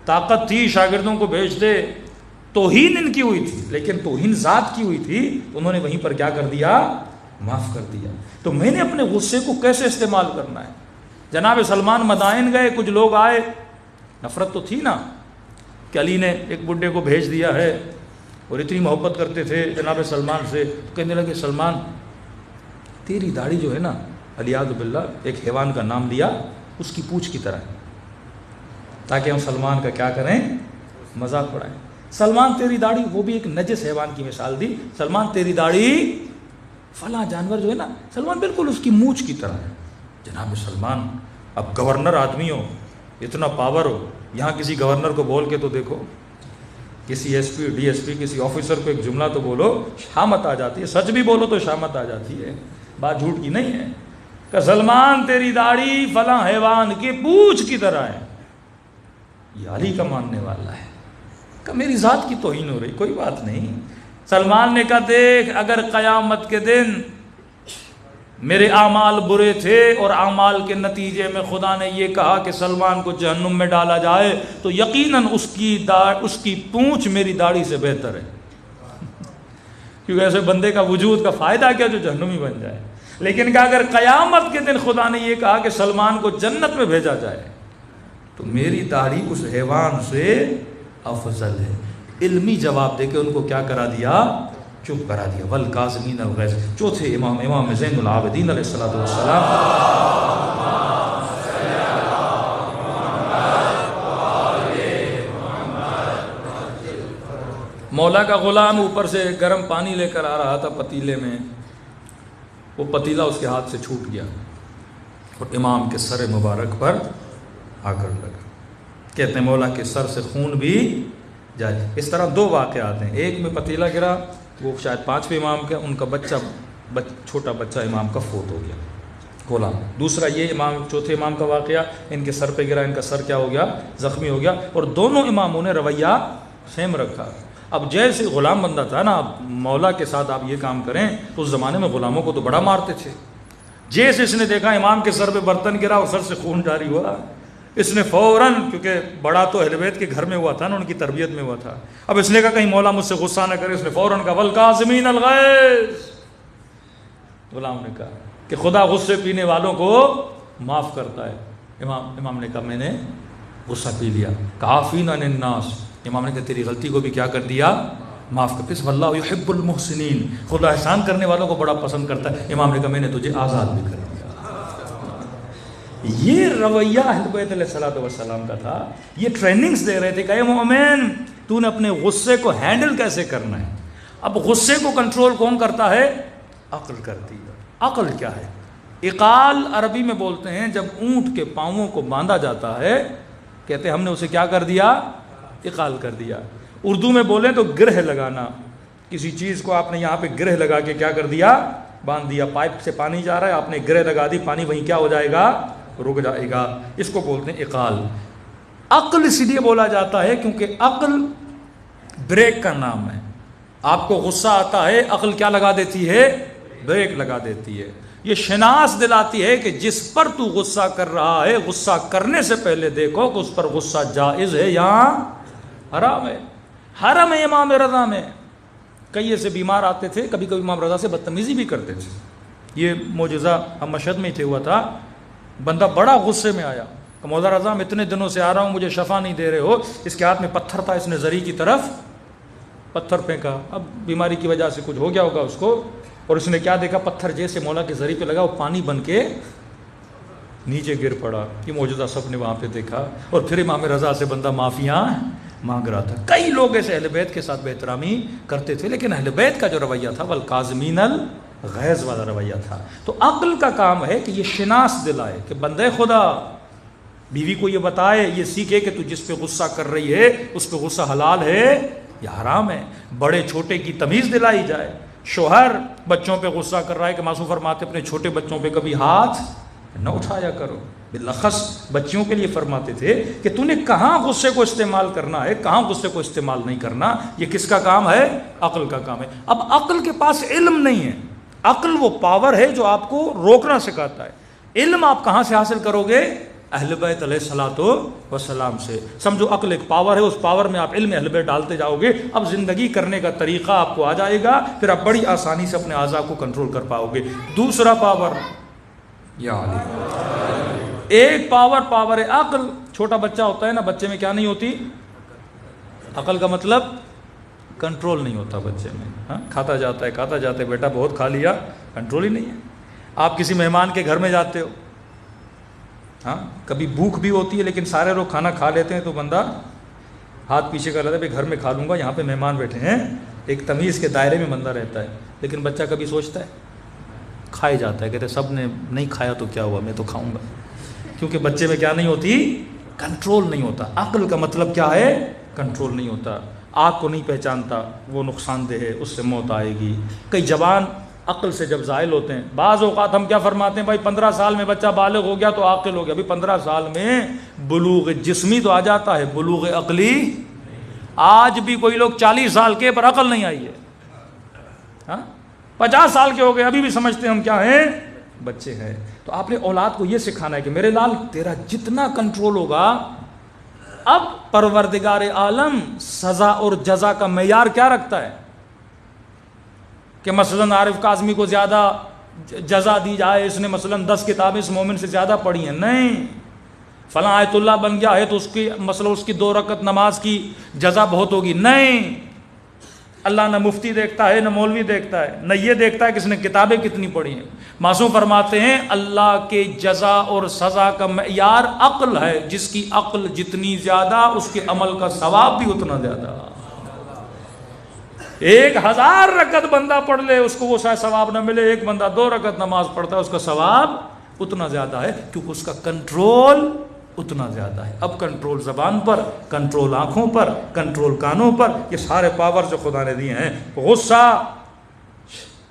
B: طاقت تھی شاگردوں کو بھیج دے، توہین ان کی ہوئی تھی، لیکن توہین ذات کی ہوئی تھی، انہوں نے وہیں پر کیا کر دیا؟ معاف کر دیا۔ تو میں نے اپنے غصے کو کیسے استعمال کرنا ہے؟ جناب سلمان مدائن گئے، کچھ لوگ آئے، نفرت تو تھی نا کہ علی نے ایک بڈھے کو بھیج دیا ہے اور اتنی محبت کرتے تھے جناب سلمان سے، کہنے لگے سلمان تیری داڑھی جو ہے نا، علیاذ باللہ ایک حیوان کا نام دیا، اس کی پوچھ کی طرح، تاکہ ہم سلمان کا کیا کریں؟ مذاق اڑائیں۔ سلمان تیری داڑھی، وہ بھی ایک نجس حیوان کی مثال دی، سلمان تیری داڑھی فلاں جانور جو ہے نا، سلمان بالکل اس کی مونچھ کی طرح ہے۔ جناب سلمان اب گورنر آدمی ہو، اتنا پاور ہو، یہاں کسی گورنر کو بول کے تو دیکھو، کسی S P D S P کسی آفیسر کو ایک جملہ تو بولو، شامت آ جاتی ہے، سچ بھی بولو تو شامت آ جاتی ہے، بات جھوٹ کی نہیں ہے۔ کہ سلمان تیری داڑھی فلاں حیوان کی پوچھ کی طرح ہے، یہ علی کا ماننے والا ہے، کہ میری ذات کی توہین ہو رہی، کوئی بات نہیں، سلمان نے کہا دیکھ اگر قیامت کے دن میرے اعمال برے تھے اور اعمال کے نتیجے میں خدا نے یہ کہا کہ سلمان کو جہنم میں ڈالا جائے تو یقیناً اس کی پونچھ میری داڑھی سے بہتر ہے، کیونکہ ایسے بندے کا وجود کا فائدہ کیا جو جہنمی بن جائے. لیکن کہ اگر قیامت کے دن خدا نے یہ کہا کہ سلمان کو جنت میں بھیجا جائے تو میری داڑھی اس حیوان سے افضل ہے. علمی جواب دے کے ان کو کیا کرا دیا؟ چپ کرا دیا. والکاظمین الغیظ. چوتھے امام زین العابدین علیہ الصلوۃ والسلام مولا کا غلام اوپر سے گرم پانی لے کر آ رہا تھا پتیلے میں، وہ پتیلا اس کے ہاتھ سے چھوٹ گیا اور امام کے سر مبارک پر آ کر لگا. کہتے ہیں مولا کے سر سے خون بھی جائے. اس طرح دو واقعات ہیں، ایک میں پتیلا گرا، وہ شاید 5ویں امام کا، ان کا چھوٹا بچہ امام کا فوت ہو گیا غلام. دوسرا یہ چوتھے امام کا واقعہ، ان کے سر پہ گرا، ان کا سر کیا ہو گیا؟ زخمی ہو گیا. اور دونوں اماموں نے رویہ سیم رکھا. اب جیسے غلام بندہ تھا نا، اب مولا کے ساتھ آپ یہ کام کریں تو اس زمانے میں غلاموں کو تو بڑا مارتے تھے. جیسے اس نے دیکھا امام کے سر پہ برتن گرا اور سر سے خون جاری ہوا، اس نے فوراً، کیونکہ بڑا تو اہل بیت کے گھر میں ہوا تھا نا، ان کی تربیت میں ہوا تھا، اب اس نے کہا کہیں مولا مجھ سے غصہ نہ کرے، اس نے فوراً کہا والکاظمین الغیظ. غلام نے کہا کہ خدا غصے پینے والوں کو معاف کرتا ہے. امام نے کہا میں نے غصہ پی لیا. کافین عن الناس. امام نے کہا تیری غلطی کو بھی کیا کر دیا؟ معاف کر. پھر واللہ یحب المحسنین. خدا احسان کرنے والوں کو بڑا پسند کرتا ہے. امام نے کہا میں نے تجھے آزاد بھی کر دیا. یہ رویہ اہل بیت علیہ الصلوۃ والسلام کا تھا. یہ ٹریننگز دے رہے تھے کہ اے مومن تو نے اپنے غصے کو ہینڈل کیسے کرنا ہے. اب غصے کو کنٹرول کون کرتا ہے؟ عقل کرتی ہے. عقل کیا ہے؟ اقال عربی میں بولتے ہیں جب اونٹ کے پاؤں کو باندھا جاتا ہے، کہتے ہیں ہم نے اسے کیا کر دیا؟ اقال کر دیا. اردو میں بولیں تو گرہ لگانا. کسی چیز کو آپ نے یہاں پہ گرہ لگا کے کیا کر دیا؟ باندھ دیا. پائپ سے پانی جا رہا ہے، آپ نے گرہ لگا دی، پانی وہیں کیا ہو جائے گا؟ رک جائے گا. اس کو بولتے ہیں اقال. عقل اس لیے بولا جاتا ہے کیونکہ عقل بریک کا نام ہے. آپ کو غصہ آتا ہے، عقل کیا لگا دیتی ہے؟ بریک لگا دیتی ہے. یہ شناس دلاتی ہے کہ جس پر تو غصہ کر رہا ہے، غصہ کرنے سے پہلے دیکھو کہ اس پر غصہ جائز ہے یا حرام ہے. حرام ہے امام رضا میں. کئی ایسے بیمار آتے تھے، کبھی کبھی امام رضا سے بدتمیزی بھی کرتے تھے. یہ معجزہ ہم مشہد میں ہی ہوا تھا. بندہ بڑا غصے میں آیا کہ مولا رضا میں اتنے دنوں سے آ رہا ہوں، مجھے شفا نہیں دے رہے ہو. اس کے ہاتھ میں پتھر تھا، اس نے زری کی طرف پتھر پھینکا. اب بیماری کی وجہ سے کچھ ہو گیا ہوگا اس کو، اور اس نے کیا دیکھا؟ پتھر جیسے مولا کے زری پہ لگا وہ پانی بن کے نیچے گر پڑا. یہ معجزہ سب نے وہاں پہ دیکھا. اور پھر امام رضا سے بندہ معافیاں مانگ رہا تھا. کئی لوگ ایسے اہل بیت کے ساتھ بے احترامی کرتے تھے، لیکن اہل بیت کا جو رویہ تھا والکاظمین الغیظ والا رویہ تھا. تو عقل کا کام ہے کہ یہ شناس دلائے کہ بندے خدا، بیوی کو یہ بتائے، یہ سیکھے کہ تو جس پہ غصہ کر رہی ہے اس پہ غصہ حلال ہے یا حرام ہے. بڑے چھوٹے کی تمیز دلائی جائے. شوہر بچوں پہ غصہ کر رہا ہے کہ معصوم فرماتے اپنے چھوٹے بچوں پہ کبھی ہاتھ نہ اٹھایا کرو. بالخص بچیوں کے لیے فرماتے تھے کہ تو نے کہاں غصے کو استعمال کرنا ہے، کہاں غصے کو استعمال نہیں کرنا. یہ کس کا کام ہے؟ عقل کا کام ہے. اب عقل کے پاس علم نہیں ہے. عقل وہ پاور ہے جو آپ کو روکنا سکھاتا ہے. علم آپ کہاں سے حاصل کرو گے؟ اہل بیت علیہ الصلوۃ والسلام سے. سمجھو عقل ایک پاور ہے، اس پاور میں آپ علم اہل بیت ڈالتے جاؤ گے. اب زندگی کرنے کا طریقہ آپ کو آ جائے گا، پھر آپ بڑی آسانی سے اپنے اعضاء کو کنٹرول کر پاؤ گے. دوسرا پاور یا علی، ایک پاور ہے عقل. چھوٹا بچہ ہوتا ہے نا، بچے میں کیا نہیں ہوتی؟ عقل کا مطلب کنٹرول نہیں ہوتا بچے میں. ہاں، کھاتا جاتا ہے بیٹا بہت کھا لیا، کنٹرول ہی نہیں ہے. آپ کسی مہمان کے گھر میں جاتے ہو، ہاں کبھی بھوک بھی ہوتی ہے لیکن سارے لوگ کھانا کھا لیتے ہیں تو بندہ ہاتھ پیچھے کر لیتا ہے، بھائی گھر میں کھا لوں گا، یہاں پہ مہمان بیٹھے ہیں. ایک تمیز کے دائرے میں بندہ رہتا ہے. لیکن بچہ کبھی سوچتا ہے؟ کھائے جاتا ہے، کہتے سب نے نہیں کھایا تو کیا ہوا، میں تو کھاؤں گا. کیونکہ بچے میں کیا نہیں ہوتی؟ کنٹرول نہیں ہوتا. عقل کا مطلب کیا ہے؟ کنٹرول نہیں ہوتا. آگ کو نہیں پہچانتا، وہ نقصان دہ ہے، اس سے موت آئے گی. کئی جوان عقل سے جب زائل ہوتے ہیں، بعض اوقات ہم کیا فرماتے ہیں، بھائی 15 سال میں بچہ بالغ ہو گیا تو عاقل ہو گیا. ابھی 15 سال میں بلوغ جسمی تو آ جاتا ہے، بلوغ عقلی. آج بھی کوئی لوگ 40 سال کے پر عقل نہیں آئی ہے. ہاں 50 سال کے ہو گئے ابھی بھی سمجھتے ہیں ہم کیا ہیں؟ بچے ہیں. تو آپ نے اولاد کو یہ سکھانا ہے کہ میرے لال تیرا جتنا کنٹرول ہوگا. اب پروردگار عالم سزا اور جزا کا معیار کیا رکھتا ہے کہ مثلاً عارف کاظمی کو زیادہ جزا دی جائے, اس نے مثلاً 10 کتابیں اس مومن سے زیادہ پڑھی ہیں. نہیں, فلاں آیت اللہ بن گیا ہے تو اس کی مثلا اس کی 2 رکعت نماز کی جزا بہت ہوگی. نہیں, اللہ نہ مفتی دیکھتا ہے نہ مولوی دیکھتا ہے, نہ یہ دیکھتا ہے کہ اس نے کتابیں کتنی پڑھی ہیں. معصوم فرماتے ہیں اللہ کے جزا اور سزا کا معیار عقل ہے, جس کی عقل جتنی زیادہ اس کے عمل کا ثواب بھی اتنا زیادہ. 1000 رکعت بندہ پڑھ لے اس کو وہ شاید ثواب نہ ملے, ایک بندہ 2 رکعت نماز پڑھتا ہے اس کا ثواب اتنا زیادہ ہے, کیونکہ اس کا کنٹرول اتنا زیادہ ہے. اب کنٹرول زبان پر, کنٹرول آنکھوں پر, کنٹرول کانوں پر, یہ سارے پاور جو خدا نے دیے ہیں. غصہ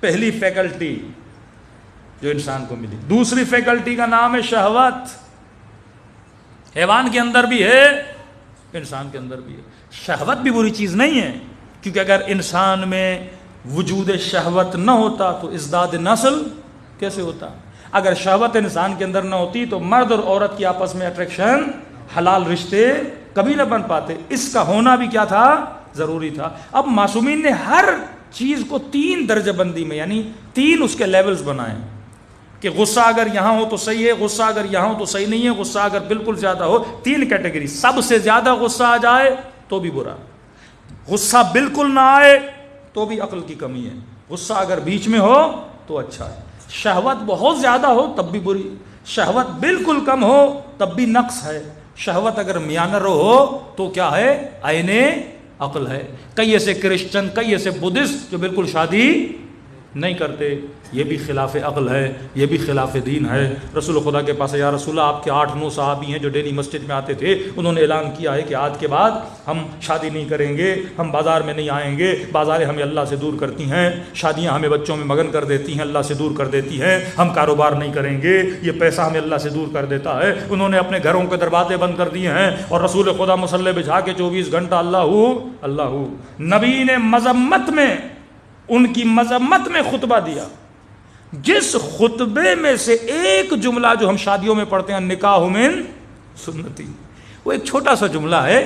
B: پہلی فیکلٹی جو انسان کو ملی. دوسری فیکلٹی کا نام ہے شہوت. حیوان کے اندر بھی ہے, انسان کے اندر بھی ہے. شہوت بھی بری چیز نہیں ہے, کیونکہ اگر انسان میں وجود شہوت نہ ہوتا تو ازداد نسل کیسے ہوتا؟ اگر شہوت انسان کے اندر نہ ہوتی تو مرد اور عورت کی آپس میں اٹریکشن, حلال رشتے کبھی نہ بن پاتے. اس کا ہونا بھی کیا تھا؟ ضروری تھا. اب معصومین نے ہر چیز کو 3 درجہ بندی میں, یعنی 3 اس کے لیولز بنائے کہ غصہ اگر یہاں ہو تو صحیح ہے, غصہ اگر یہاں ہو تو صحیح نہیں ہے, غصہ اگر بالکل زیادہ ہو. 3 کیٹیگری. سب سے زیادہ غصہ آ جائے تو بھی برا, غصہ بالکل نہ آئے تو بھی عقل کی کمی ہے, غصہ اگر بیچ میں ہو تو اچھا ہے. شہوت بہت زیادہ ہو تب بھی بری, شہوت بالکل کم ہو تب بھی نقص ہے. شہوت اگر میانہ رو ہو تو کیا ہے؟ عین عقل ہے. کئی ایسے کرسچن, کئی ایسے بدھسٹ جو بالکل شادی نہیں کرتے, یہ بھی خلاف عقل ہے, یہ بھی خلاف دین ہے. رسول خدا کے پاس, یا رسول اللہ آپ کے 8-9 صحابی ہیں جو ڈیلی مسجد میں آتے تھے, انہوں نے اعلان کیا ہے کہ آج کے بعد ہم شادی نہیں کریں گے, ہم بازار میں نہیں آئیں گے, بازاریں ہمیں اللہ سے دور کرتی ہیں, شادیاں ہمیں بچوں میں مگن کر دیتی ہیں, اللہ سے دور کر دیتی ہیں, ہم کاروبار نہیں کریں گے, یہ پیسہ ہمیں اللہ سے دور کر دیتا ہے. انہوں نے اپنے گھروں کے دروازے بند کر دیے ہیں اور رسول خدا مصلی بچھا کے 24 گھنٹہ اللہ. نبی نے مذمت میں, ان کی مذمت میں خطبہ دیا. جس خطبے میں سے ایک جملہ جو ہم شادیوں میں پڑھتے ہیں, نکاح من سنتی, وہ ایک چھوٹا سا جملہ ہے,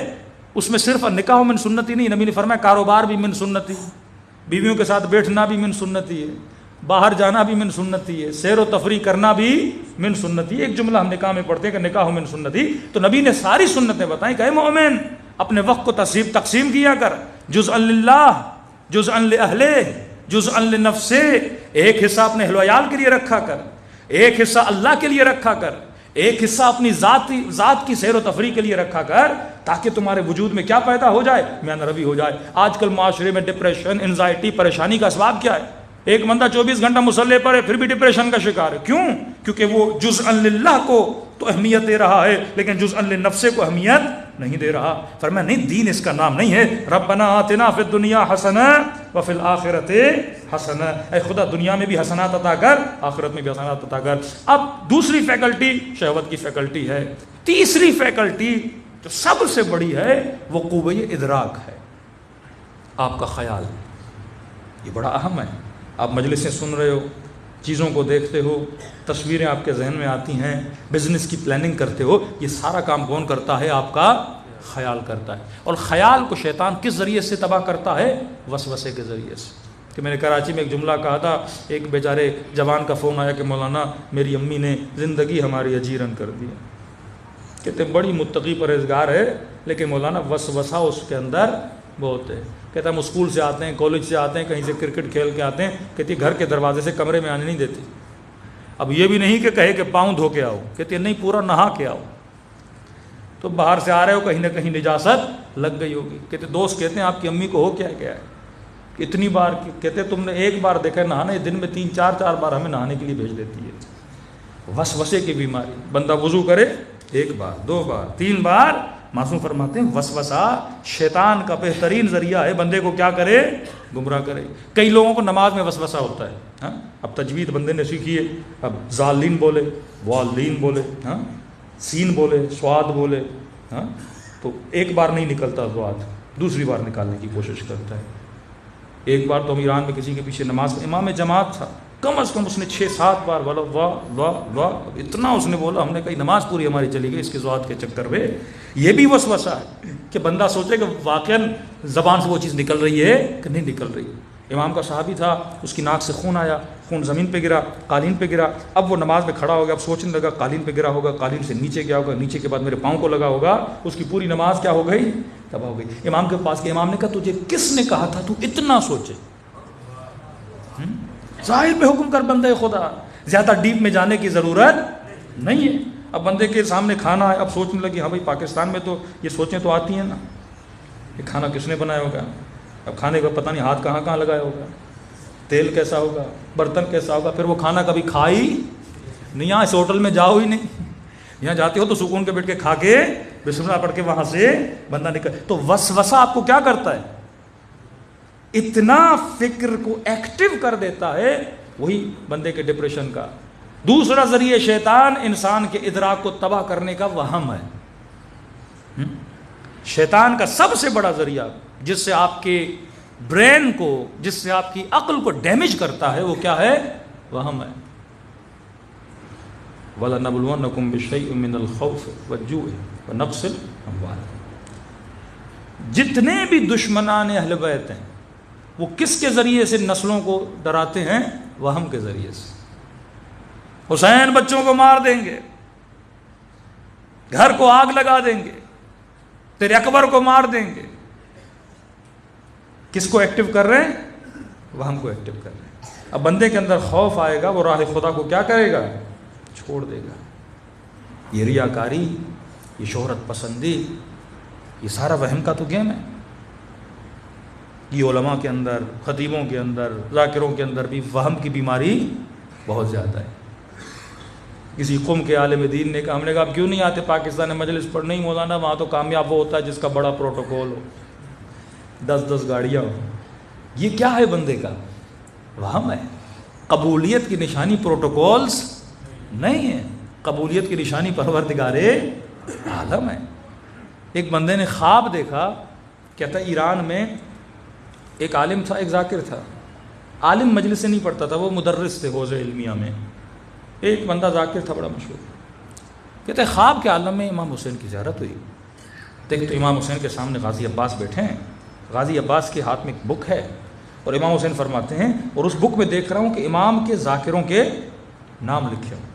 B: اس میں صرف نکاح من سنتی نہیں, نبی نے فرمایا کاروبار بھی من سنتی, بیویوں کے ساتھ بیٹھنا بھی من سنتی ہے, باہر جانا بھی من سنتی ہے, سیر و تفریح کرنا بھی من سنتی. ایک جملہ ہم نکاح میں پڑھتے ہیں کہ نکاح من سنتی, تو نبی نے ساری سنتیں بتائیں کہ اے مومن اپنے وقت کو تقسیم کیا کر, جزءا للہ, جزءا لأہلہ, جزءا لنفسہ. ایک حصہ اپنے اہل و عیال کے لیے رکھا کر, ایک حصہ اللہ کے لیے رکھا کر, ایک حصہ اپنی ذات کی سیر و تفریح کے لیے رکھا کر, تاکہ تمہارے وجود میں کیا پیدا ہو جائے؟ میانہ روی ہو جائے. آج کل معاشرے میں ڈپریشن, انزائٹی, پریشانی کا اسباب کیا ہے؟ ایک بندہ 24 گھنٹہ مصلی پر ہے پھر بھی ڈپریشن کا شکار ہے. کیوں؟ کیونکہ وہ جزءا للہ کو تو اہمیت دے رہا ہے لیکن جزءا للنفس کو اہمیت نہیں دے رہا. فرمایا نہیں, دین اس کا نام نہیں ہے. ربنا آتنا فی الدنیا حسنہ وفی الآخرۃ حسنہ, اے خدا دنیا میں بھی حسنات عطا کر, آخرت میں بھی حسنات عطا کر. اب دوسری فیکلٹی شہوت کی فیکلٹی ہے. تیسری فیکلٹی جو سب سے بڑی ہے وہ قوہ ادراک ہے, آپ کا خیال. یہ بڑا اہم ہے. آپ مجلسیں سن رہے ہو, چیزوں کو دیکھتے ہو, تصویریں آپ کے ذہن میں آتی ہیں, بزنس کی پلاننگ کرتے ہو, یہ سارا کام کون کرتا ہے؟ آپ کا خیال کرتا ہے. اور خیال کو شیطان کس ذریعے سے تباہ کرتا ہے؟ وسوسے کے ذریعے سے. کہ میں نے کراچی میں ایک جملہ کہا تھا, ایک بیچارے جوان کا فون آیا کہ مولانا میری امی نے زندگی ہماری اجیرن کر دی. کہتے بڑی متقی پرہیزگار ہے لیکن مولانا وسوسہ اس کے اندر بہت ہے. کہتا ہم اسکول سے آتے ہیں, کالج سے آتے ہیں, کہیں سے کرکٹ کھیل کے آتے ہیں, کہتی گھر کے دروازے سے کمرے میں آنے نہیں دیتی. اب یہ بھی نہیں کہ کہے کہ پاؤں دھو کے آؤ, کہتی نہیں پورا نہا کے آؤ. تو باہر سے آ رہے ہو, کہیں نہ کہیں نجاست لگ گئی ہوگی. کہتے دوست کہتے ہیں آپ کی امی کو ہو کیا ہے اتنی بار؟ کہتے تم نے ایک بار دیکھا نہانا, دن میں 3-4 بار ہمیں نہانے کے لیے بھیج دیتی ہے. وسوسے کی بیماری. بندہ وضو کرے 1 بار 2 بار 3 بار, معصوم فرماتے ہیں وسوسہ شیطان کا بہترین ذریعہ ہے, بندے کو کیا کرے؟ گمراہ کرے. کئی لوگوں کو نماز میں وسوسہ ہوتا ہے. ہاں, اب تجوید بندے نے سیکھی ہے, اب ظالین بولے, والین بولے, ہاں سین بولے, سواد بولے, ہاں تو ایک بار نہیں نکلتا سواد, دوسری بار نکالنے کی کوشش کرتا ہے. ایک بار تو ہم ایران میں کسی کے پیچھے نماز میں، امام جماعت تھا، کم از کم اس نے 6-7 بار واہ واہ واہ واہ اتنا اس نے بولا، ہم نے کہی نماز پوری ہماری چلی گئی اس کے ذوات کے چکر میں۔ یہ بھی وسوسہ ہے کہ بندہ سوچے کہ واقعاً زبان سے وہ چیز نکل رہی ہے کہ نہیں نکل رہی۔ امام کا صحابی تھا، اس کی ناک سے خون آیا، خون زمین پہ گرا، قالین پہ گرا، اب وہ نماز میں کھڑا ہو گیا، اب سوچنے لگا قالین پہ گرا ہوگا، قالین سے نیچے گیا ہوگا، نیچے کے بعد میرے پاؤں کو لگا ہوگا، اس کی پوری نماز کیا ہو گئی؟ تباہ ہو گئی۔ امام کے پاس کے امام نے کہا تجھے کس نے کہا تھا تو اتنا سوچے؟ ظاہر پہ حکم کر بندے خدا، زیادہ ڈیپ میں جانے کی ضرورت نہیں ہے۔ اب بندے کے سامنے کھانا ہے، اب سوچنے لگی ہاں بھائی پاکستان میں تو یہ سوچیں تو آتی ہیں نا، یہ کھانا کس نے بنایا ہوگا، اب کھانے کا پتہ نہیں ہاتھ کہاں کہاں لگایا ہوگا، تیل کیسا ہوگا، برتن کیسا ہوگا، پھر وہ کھانا کبھی کھائی نہیں، یہاں اس ہوٹل میں جاؤ ہی نہیں، یہاں جاتے ہو تو سکون کے بیٹھ کے کھا کے بسم اللہ پڑھ کے وہاں سے بندہ نکل۔ تو وسوسہ آپ کو کیا کرتا ہے؟ اتنا فکر کو ایکٹیو کر دیتا ہے، وہی بندے کے ڈپریشن کا۔ دوسرا ذریعہ شیطان انسان کے ادراک کو تباہ کرنے کا وہم ہے۔ شیطان کا سب سے بڑا ذریعہ جس سے آپ کے برین کو، جس سے آپ کی عقل کو ڈیمیج کرتا ہے، وہ کیا ہے؟ وہم ہے۔ وَلَنَبْلُوَنَّكُمْ بِشَيْءٍ مِّنَ الْخَوْفِ وَالْجُوعِ وَنَقْصٍ الْأَمْوَالِ۔ جتنے بھی دشمنان اہل بیت ہیں وہ کس کے ذریعے سے نسلوں کو ڈراتے ہیں؟ وہم کے ذریعے سے۔ حسین بچوں کو مار دیں گے، گھر کو آگ لگا دیں گے، تیرے اکبر کو مار دیں گے۔ کس کو ایکٹیو کر رہے ہیں؟ وہم کو ایکٹیو کر رہے ہیں۔ اب بندے کے اندر خوف آئے گا، وہ راہ خدا کو کیا کرے گا؟ چھوڑ دے گا۔ یہ ریاکاری، یہ شہرت پسندی، یہ سارا وہم کا تو گیم ہے۔ یہ علماء کے اندر، خطیبوں کے اندر، ذاکروں کے اندر بھی وہم کی بیماری بہت زیادہ ہے۔ کسی قوم کے عالم دین نے کہا، ہم نے کہا آپ کیوں نہیں آتے پاکستان مجلس پر؟ نہیں مولانا، وہاں تو کامیاب وہ ہوتا ہے جس کا بڑا پروٹوکول ہو، 10 گاڑیاں ہو۔ یہ کیا ہے بندے کا؟ وہم ہے۔ قبولیت کی نشانی پروٹوکولز نہیں ہے، قبولیت کی نشانی پروردگار عالم ہے۔ ایک بندے نے خواب دیکھا، کہتا ایران میں ایک عالم تھا، ایک ذاکر تھا۔ عالم مجلس سے نہیں پڑھتا تھا، وہ مدرس تھے حوزہ علمیہ میں۔ ایک بندہ ذاکر تھا بڑا مشہور، کہتے خواب کے عالم میں امام حسین کی زیارت ہوئی۔ دیکھ تو امام حسین کے سامنے غازی عباس بیٹھے ہیں، غازی عباس کے ہاتھ میں ایک بک ہے، اور امام حسین فرماتے ہیں اور اس بک میں دیکھ رہا ہوں کہ امام کے ذاکروں کے نام لکھے ہوں۔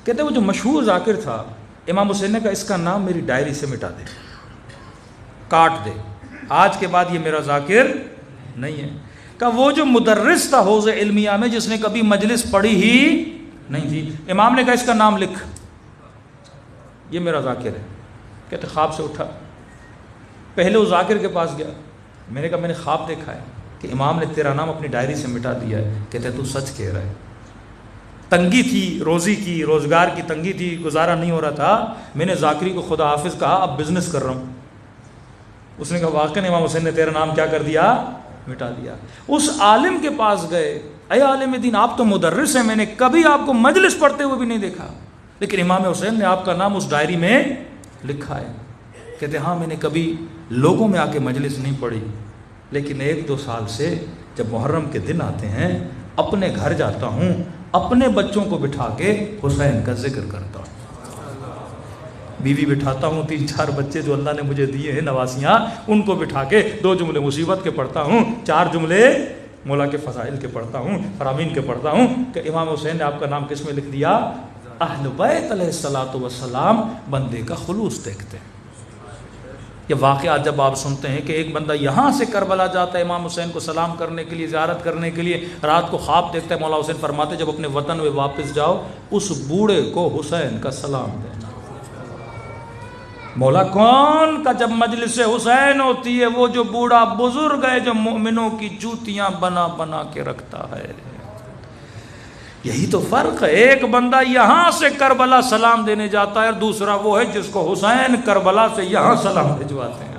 B: کہتے وہ جو مشہور ذاکر تھا، امام حسین نے کہا اس کا نام میری ڈائری سے مٹا دے، کاٹ دے، آج کے بعد یہ میرا ذاکر نہیں ہے۔ کہ وہ جو مدرس تھا حوزہ علمیہ میں، جس نے کبھی مجلس پڑھی ہی نہیں تھی، امام نے کہا اس کا نام لکھ، یہ میرا ذاکر ہے۔ کہتے خواب سے اٹھا، پہلے اس ذاکر کے پاس گیا، میں نے کہا میں نے خواب دیکھا ہے کہ امام نے تیرا نام اپنی ڈائری سے مٹا دیا ہے۔ کہتے تو سچ کہہ رہا ہے، تنگی تھی، روزی کی، روزگار کی تنگی تھی، گزارا نہیں ہو رہا تھا، میں نے ذاکری کو خدا حافظ کہا، اب بزنس کر رہا ہوں۔ اس نے کہا واقعی امام حسین نے تیرا نام کیا کر دیا؟ مٹا دیا۔ اس عالم کے پاس گئے، اے عالم دین آپ تو مدرس ہیں، میں نے کبھی آپ کو مجلس پڑھتے ہوئے بھی نہیں دیکھا، لیکن امام حسین نے آپ کا نام اس ڈائری میں لکھا ہے۔ کہتے ہاں میں نے کبھی لوگوں میں آ کے مجلس نہیں پڑھی، لیکن 1-2 سال سے جب محرم کے دن آتے ہیں اپنے گھر جاتا ہوں، اپنے بچوں کو بٹھا کے حسین کا ذکر کرتا ہوں، بیوی بٹھاتا ہوں، 3-4 بچے جو اللہ نے مجھے دیے ہیں نواسیاں، ان کو بٹھا کے 2 جملے مصیبت کے پڑھتا ہوں، 4 جملے مولا کے فضائل کے پڑھتا ہوں، فرامین کے پڑھتا ہوں کہ امام حسین نے آپ کا نام کس میں لکھ دیا؟ اہل بیت علیہ الصلوۃ والسلام بندے کا خلوص دیکھتے ہیں۔ یہ واقعات جب آپ سنتے ہیں کہ ایک بندہ یہاں سے کربلا جاتا ہے امام حسین کو سلام کرنے کے لیے، زیارت کرنے کے لیے، رات کو خواب دیکھتا ہے، مولا حسین فرماتے جب اپنے وطن میں واپس جاؤ اس بوڑھے کو حسین کا سلام دینا۔ مولا کون کا جب مجلس حسین ہوتی ہے، وہ جو بوڑھا بزرگ ہے جو مومنوں کی جوتیاں بنا بنا کے رکھتا ہے۔ یہی تو فرق ہے، ایک بندہ یہاں سے کربلا سلام دینے جاتا ہے اور دوسرا وہ ہے جس کو حسین کربلا سے یہاں سلام بھجواتے ہیں۔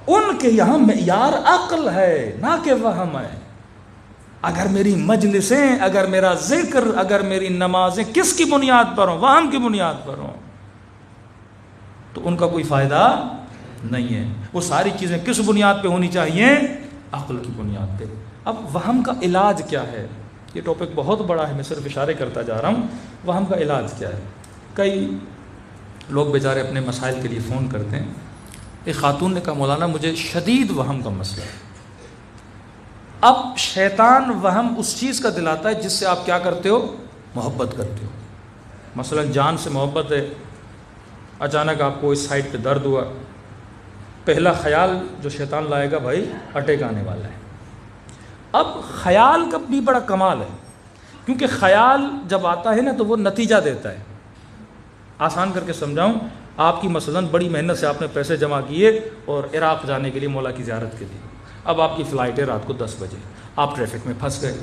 B: ان کے یہاں معیار عقل ہے نہ کہ وہم ہے۔ اگر میری مجلسیں، اگر میرا ذکر، اگر میری نمازیں کس کی بنیاد پر ہوں؟ وہم کی بنیاد پر ہوں تو ان کا کوئی فائدہ نہیں ہے۔ وہ ساری چیزیں کس بنیاد پہ ہونی چاہیے؟ عقل کی بنیاد پہ۔ اب وہم کا علاج کیا ہے؟ یہ ٹاپک بہت بڑا ہے، میں صرف اشارے کرتا جا رہا ہوں۔ وہم کا علاج کیا ہے؟ کئی لوگ بیچارے اپنے مسائل کے لیے فون کرتے ہیں۔ ایک خاتون نے کہا مولانا مجھے شدید وہم کا مسئلہ ہے۔ اب شیطان وہم اس چیز کا دلاتا ہے جس سے آپ کیا کرتے ہو؟ محبت کرتے ہو۔ مثلا جان سے محبت ہے، اچانک آپ کو اس سائڈ پہ درد ہوا، پہلا خیال جو شیطان لائے گا بھائی اٹیک آنے والا ہے۔ اب خیال کا بھی بڑا کمال ہے، کیونکہ خیال جب آتا ہے نا تو وہ نتیجہ دیتا ہے۔ آسان کر کے سمجھاؤں، آپ کی مثلا بڑی محنت سے آپ نے پیسے جمع کیے اور عراق جانے کے لیے، مولا کی زیارت کے لیے۔ اب آپ کی فلائٹ ہے رات کو 10 بجے، آپ ٹریفک میں پھنس گئے۔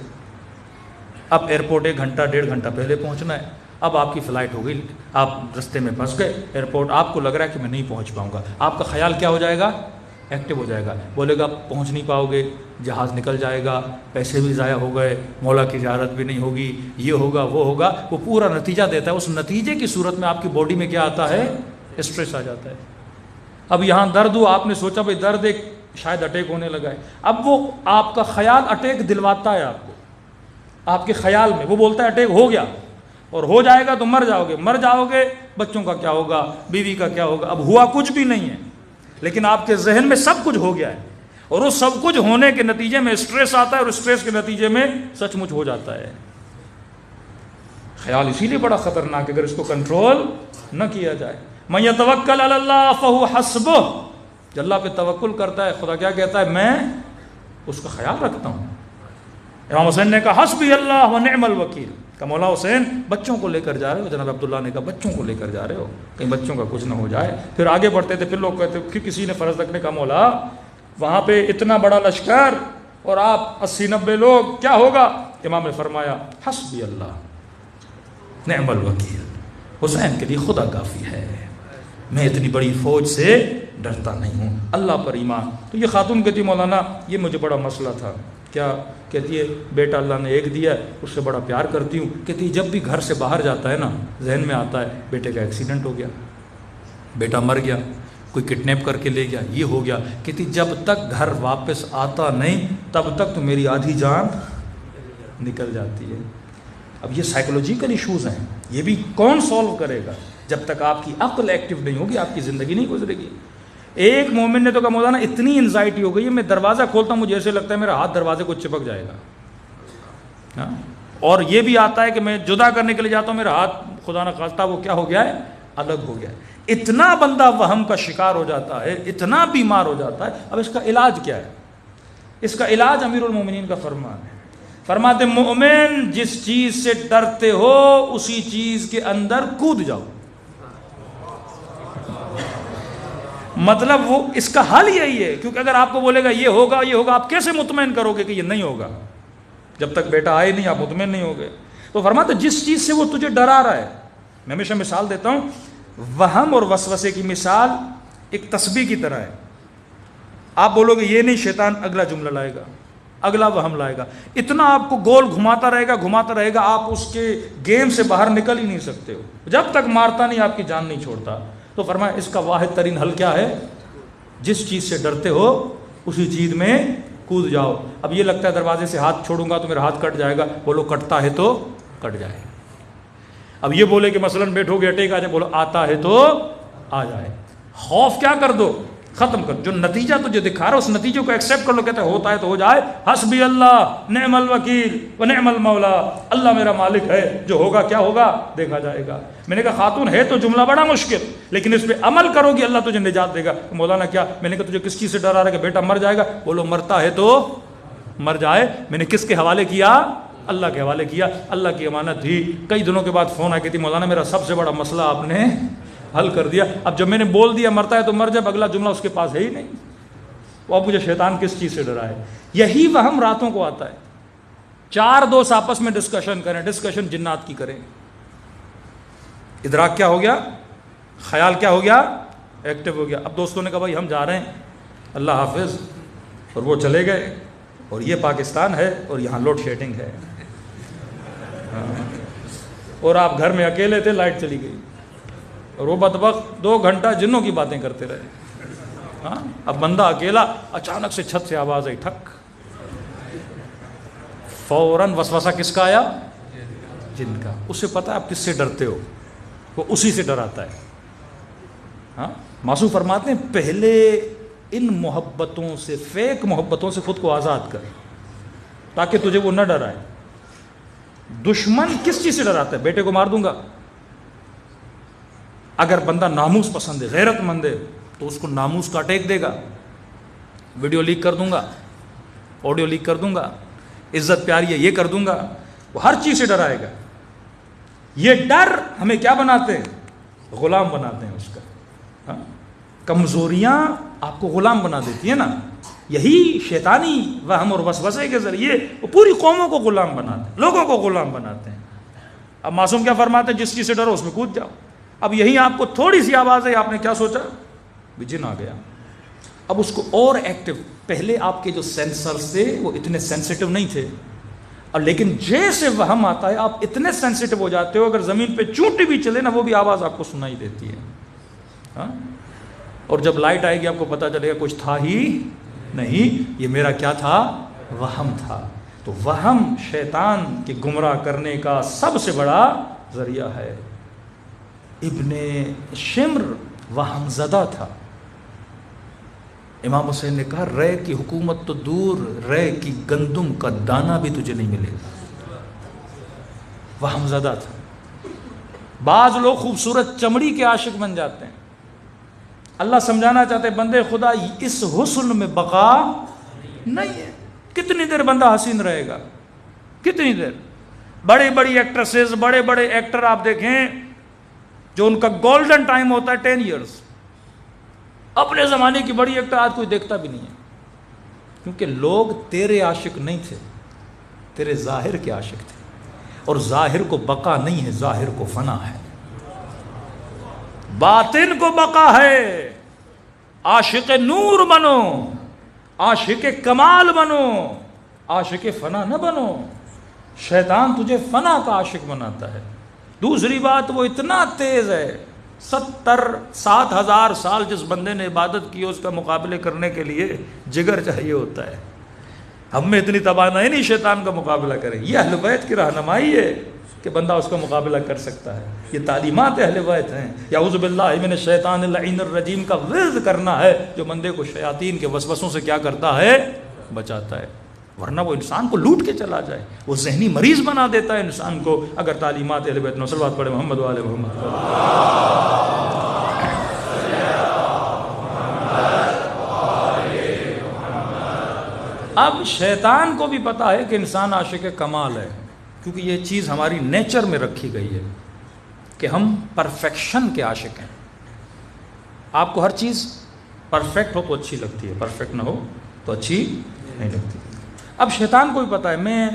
B: اب ایئرپورٹ 1 گھنٹہ 1.5 گھنٹہ پہلے پہنچنا ہے۔ اب آپ کی فلائٹ ہو گئی، آپ رستے میں پھنس گئے ایئرپورٹ، آپ کو لگ رہا ہے کہ میں نہیں پہنچ پاؤں گا۔ آپ کا خیال کیا ہو جائے گا؟ ایکٹیو ہو جائے گا، بولے گا پہنچ نہیں پاؤ گے، جہاز نکل جائے گا، پیسے بھی ضائع ہو گئے، مولا کی زیارت بھی نہیں ہوگی، یہ ہوگا وہ ہوگا۔ وہ پورا نتیجہ دیتا ہے۔ اس نتیجے کی صورت میں آپ کی باڈی میں کیا آتا ہے؟ اسٹریس آ جاتا ہے۔ اب یہاں درد ہو، آپ نے سوچا بھائی درد ایک شاید اٹیک ہونے لگا ہے۔ اب وہ آپ کا خیال اٹیک دلواتا ہے آپ کو، آپ کے خیال میں وہ بولتا ہے اٹیک ہو گیا، اور ہو جائے گا تو مر جاؤ گے، مر جاؤ گے بچوں کا کیا ہوگا، بیوی کا کیا ہوگا۔ اب ہوا کچھ بھی نہیں ہے، لیکن آپ کے ذہن میں سب کچھ ہو گیا ہے، اور اس سب کچھ ہونے کے نتیجے میں اسٹریس آتا ہے، اور اسٹریس کے نتیجے میں سچ مچ ہو جاتا ہے۔ خیال اسی لیے بڑا خطرناک ہے اگر اس کو کنٹرول نہ کیا جائے۔ من یتوکل علی اللہ فہو حسبہ، جو اللہ پہ توکل کرتا ہے، خدا کیا کہتا ہے؟ میں اس کا خیال رکھتا ہوں۔ امام حسین نے کہا حسبی اللہ و نعم الوکیل، کہ مولا حسین بچوں کو لے کر جا رہے ہو، جناب عبداللہ نے کہا بچوں کو لے کر جا رہے ہو، کہیں بچوں کا کچھ نہ ہو جائے۔ پھر آگے بڑھتے تھے، پھر لوگ کہتے، پھر کسی نے فرض رکھنے کا مولا وہاں پہ اتنا بڑا لشکر اور آپ 80-90 لوگ، کیا ہوگا؟ امام نے فرمایا حسبی اللہ نعم الوکیل، حسین کے لیے خدا کافی ہے، میں اتنی بڑی فوج سے ڈرتا نہیں ہوں، اللہ پر ایمان۔ تو یہ خاتون کہتی مولانا یہ مجھے بڑا مسئلہ تھا۔ کیا؟ کہتی ہے بیٹا اللہ نے ایک دیا ہے، اس سے بڑا پیار کرتی ہوں۔ کہتی جب بھی گھر سے باہر جاتا ہے نا، ذہن میں آتا ہے بیٹے کا ایکسیڈنٹ ہو گیا، بیٹا مر گیا، کوئی کڈنیپ کر کے لے گیا، یہ ہو گیا۔ کہتی جب تک گھر واپس آتا نہیں تب تک تو میری آدھی جان نکل جاتی ہے۔ اب یہ سائیکولوجیکل ایشوز ہیں، یہ بھی کون سولو کرے گا؟ جب تک آپ کی عقل ایکٹیو نہیں ہوگی آپ کی زندگی نہیں گزرے گی۔ ایک مومن نے تو کہا مولانا اتنی انزائٹی ہو گئی ہے، میں دروازہ کھولتا ہوں مجھے ایسے لگتا ہے میرا ہاتھ دروازے کو چپک جائے گا، اور یہ بھی آتا ہے کہ میں جدا کرنے کے لیے جاتا ہوں، میرا ہاتھ خدا نہ خواستہ وہ کیا ہو گیا ہے؟ الگ ہو گیا ہے۔ اتنا بندہ وہم کا شکار ہو جاتا ہے، اتنا بیمار ہو جاتا ہے۔ اب اس کا علاج کیا ہے؟ اس کا علاج امیر المومنین کا فرمان ہے، فرماتے مومن جس چیز سے ڈرتے ہو اسی چیز کے اندر کود جاؤ۔ مطلب وہ اس کا حل یہی ہے، کیونکہ اگر آپ کو بولے گا یہ ہوگا یہ ہوگا، آپ کیسے مطمئن کرو گے کہ یہ نہیں ہوگا؟ جب تک بیٹا آئے نہیں آپ مطمئن نہیں ہوگے۔ تو فرماتے جس چیز سے وہ تجھے ڈرا رہا ہے، میں ہمیشہ مثال دیتا ہوں، وہم اور وسوسے کی مثال ایک تسبیح کی طرح ہے۔ آپ بولو گے یہ نہیں، شیطان اگلا جملہ لائے گا، اگلا وہم لائے گا، اتنا آپ کو گول گھماتا رہے گا، آپ اس کے گیم سے باہر نکل ہی نہیں سکتے ہو، جب تک مارتا نہیں آپ کی جان نہیں چھوڑتا۔ تو فرمایا اس کا واحد ترین حل کیا ہے؟ جس چیز سے ڈرتے ہو اسی چیز میں کود جاؤ۔ اب یہ لگتا ہے دروازے سے ہاتھ چھوڑوں گا تو میرا ہاتھ کٹ جائے گا، بولو کٹتا ہے تو کٹ جائے۔ اب یہ بولے کہ مثلا بیٹھو گے اٹیک آ جائے، بولو آتا ہے تو آ جائے۔ خوف کیا کر دو؟ ختم کر، جو نتیجہ تجھے دکھا رہا ہے اس نتیجے کو ایکسیپٹ کر لو، کہتے ہیں ہوتا ہے تو ہو جائے، حسبی اللہ نعم الوکیل و نعم المولا، اللہ میرا مالک ہے، جو ہوگا کیا ہوگا دیکھا جائے گا۔ میں نے کہا خاتون ہے تو جملہ بڑا مشکل، لیکن اس پہ عمل کرو گی اللہ تجھے نجات دے گا۔ مولانا کیا؟ میں نے کہا تجھے کس چیز سے ڈر آ رہا ہے کہ بیٹا مر جائے گا؟ بولو مرتا ہے تو مر جائے۔ میں نے کس کے حوالے کیا؟ اللہ کے حوالے کیا، اللہ کی امانت تھی۔ کئی دنوں کے بعد فون آ کے تھی مولانا میرا سب سے بڑا مسئلہ آپ نے حل کر دیا۔ اب جب میں نے بول دیا مرتا ہے تو مر جائے، اگلا جملہ اس کے پاس ہے ہی نہیں، وہ اب مجھے شیطان کس چیز سے ڈرائے۔ یہی وہم راتوں کو آتا ہے، 4 دوست آپس میں ڈسکشن کریں، ڈسکشن جنات کی کریں، ادراک کیا ہو گیا؟ خیال کیا ہو گیا؟ ایکٹیو ہو گیا۔ اب دوستوں نے کہا بھائی ہم جا رہے ہیں، اللہ حافظ، اور وہ چلے گئے، اور یہ پاکستان ہے اور یہاں لوڈ شیڈنگ ہے، اور آپ گھر میں اکیلے تھے، لائٹ چلی گئی، اور وہ بدبخت 2 گھنٹہ جنوں کی باتیں کرتے رہے۔ ہاں اب بندہ اکیلا، اچانک سے چھت سے آواز آئی ٹھک، فوراً وسوسہ کس کا آیا؟ جن کا. اسے پتا ہے آپ کس سے ڈرتے ہو، وہ اسی سے ڈراتا ہے. ہاں معصوم فرماتے ہیں پہلے ان محبتوں سے، فیک محبتوں سے خود کو آزاد کر تاکہ تجھے وہ نہ ڈرائے. دشمن کس چیز سے ڈراتا ہے؟ بیٹے کو مار دوں گا. اگر بندہ ناموس پسند ہے، غیرت مند ہے، تو اس کو ناموس کا اٹیک دے گا، ویڈیو لیک کر دوں گا، آڈیو لیک کر دوں گا، عزت پیاری ہے یہ کر دوں گا. وہ ہر چیز سے ڈرائے گا. یہ ڈر ہمیں کیا بناتے ہیں؟ غلام بناتے ہیں اس کا. ہاں کمزوریاں آپ کو غلام بنا دیتی ہیں نا. یہی شیطانی وہم اور وسوسے کے ذریعے وہ پوری قوموں کو غلام بناتے ہیں، لوگوں کو غلام بناتے ہیں. اب معصوم کیا فرماتے ہیں؟ جس چیز سے ڈرو اس میں کود جاؤ. اب یہی آپ کو تھوڑی سی آواز ہے، آپ نے کیا سوچا؟ جن آ گیا. اب اس کو اور ایکٹیو. پہلے آپ کے جو سینسرز تھے وہ اتنے سینسیٹیو نہیں تھے، اور لیکن جیسے وہم آتا ہے آپ اتنے سینسیٹیو ہو جاتے ہو، اگر زمین پہ چونٹی بھی چلے نا وہ بھی آواز آپ کو سنائی دیتی ہے. ہاں اور جب لائٹ آئے گی آپ کو پتا چلے گا کچھ تھا ہی نہیں، یہ میرا کیا تھا؟ وہم تھا. تو وہم شیطان کے گمراہ کرنے کا سب سے بڑا ذریعہ ہے. ابن شمر وہم زدہ تھا. امام حسین نے کہا رے کی حکومت تو دور، رے کی گندم کا دانہ بھی تجھے نہیں ملے گا. وہم زدہ تھا. بعض لوگ خوبصورت چمڑی کے عاشق بن جاتے ہیں. اللہ سمجھانا چاہتے ہیں بندے خدا اس حسن میں بقا نہیں ہے. کتنی دیر بندہ حسین رہے گا؟ کتنی دیر؟ بڑی بڑی ایکٹریسز، بڑے بڑے ایکٹر آپ دیکھیں جو ان کا گولڈن ٹائم ہوتا ہے 10 ایئرز. اپنے زمانے کی بڑی ایکٹر آج کوئی دیکھتا بھی نہیں ہے، کیونکہ لوگ تیرے عاشق نہیں تھے، تیرے ظاہر کے عاشق تھے. اور ظاہر کو بقا نہیں ہے، ظاہر کو فنا ہے. باطن کو بقا ہے. عاشق نور بنو، عاشق کمال بنو، عاشق فنا نہ بنو. شیطان تجھے فنا کا عاشق بناتا ہے. دوسری بات وہ اتنا تیز ہے، 7,000 سال جس بندے نے عبادت کی اس کا مقابلے کرنے کے لیے جگر چاہیے ہوتا ہے. ہم میں اتنی توانائی نہیں شیطان کا مقابلہ کرے. یہ اہل بیت کی رہنمائی ہے کہ بندہ اس کا مقابلہ کر سکتا ہے. یہ تعلیمات اہل بیت ہیں. اعوذ باللہ من الشیطان اللعین الرجیم کا ورد کرنا ہے جو بندے کو شیاطین کے وسوسوں سے کیا کرتا ہے؟ بچاتا ہے. ورنہ وہ انسان کو لوٹ کے چلا جائے، وہ ذہنی مریض بنا دیتا ہے انسان کو اگر تعلیمات اہل بیت. صلوات پڑھے محمد و آل محمد. اب شیطان کو بھی پتا ہے کہ انسان عاشق کمال ہے، کیونکہ یہ چیز ہماری نیچر میں رکھی گئی ہے کہ ہم پرفیکشن کے عاشق ہیں. آپ کو ہر چیز پرفیکٹ ہو تو اچھی لگتی ہے، پرفیکٹ نہ ہو تو اچھی نہیں لگتی. اب شیطان کو بھی پتا ہے، میں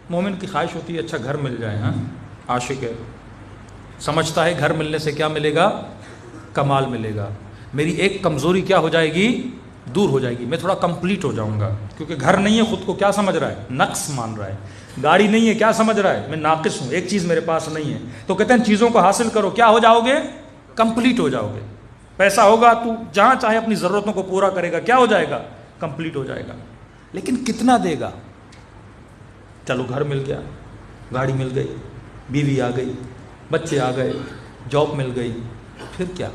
B: مومن کی خواہش ہوتی ہے اچھا گھر مل جائے. ہاں عاشق ہے، سمجھتا ہے گھر ملنے سے کیا ملے گا؟ کمال ملے گا. میری ایک کمزوری کیا ہو جائے گی؟ دور ہو جائے گی. میں تھوڑا کمپلیٹ ہو جاؤں گا. کیونکہ گھر نہیں ہے خود کو کیا سمجھ رہا ہے؟ نقص مان رہا ہے. گاڑی نہیں ہے کیا سمجھ رہا ہے؟ میں ناقص ہوں، ایک چیز میرے پاس نہیں ہے. تو کہتے ہیں چیزوں کو حاصل کرو، کیا ہو جاؤ گے؟ کمپلیٹ ہو جاؤ گے. پیسہ ہوگا تو جہاں چاہے اپنی ضرورتوں کو پورا کرے گا، کیا ہو جائے گا؟ کمپلیٹ ہو جائے گا. لیکن کتنا دے گا؟ چلو گھر مل گیا، گاڑی مل گئی، بیوی آ گئی، بچے آ گئے، جاب مل گئی، پھر کیا؟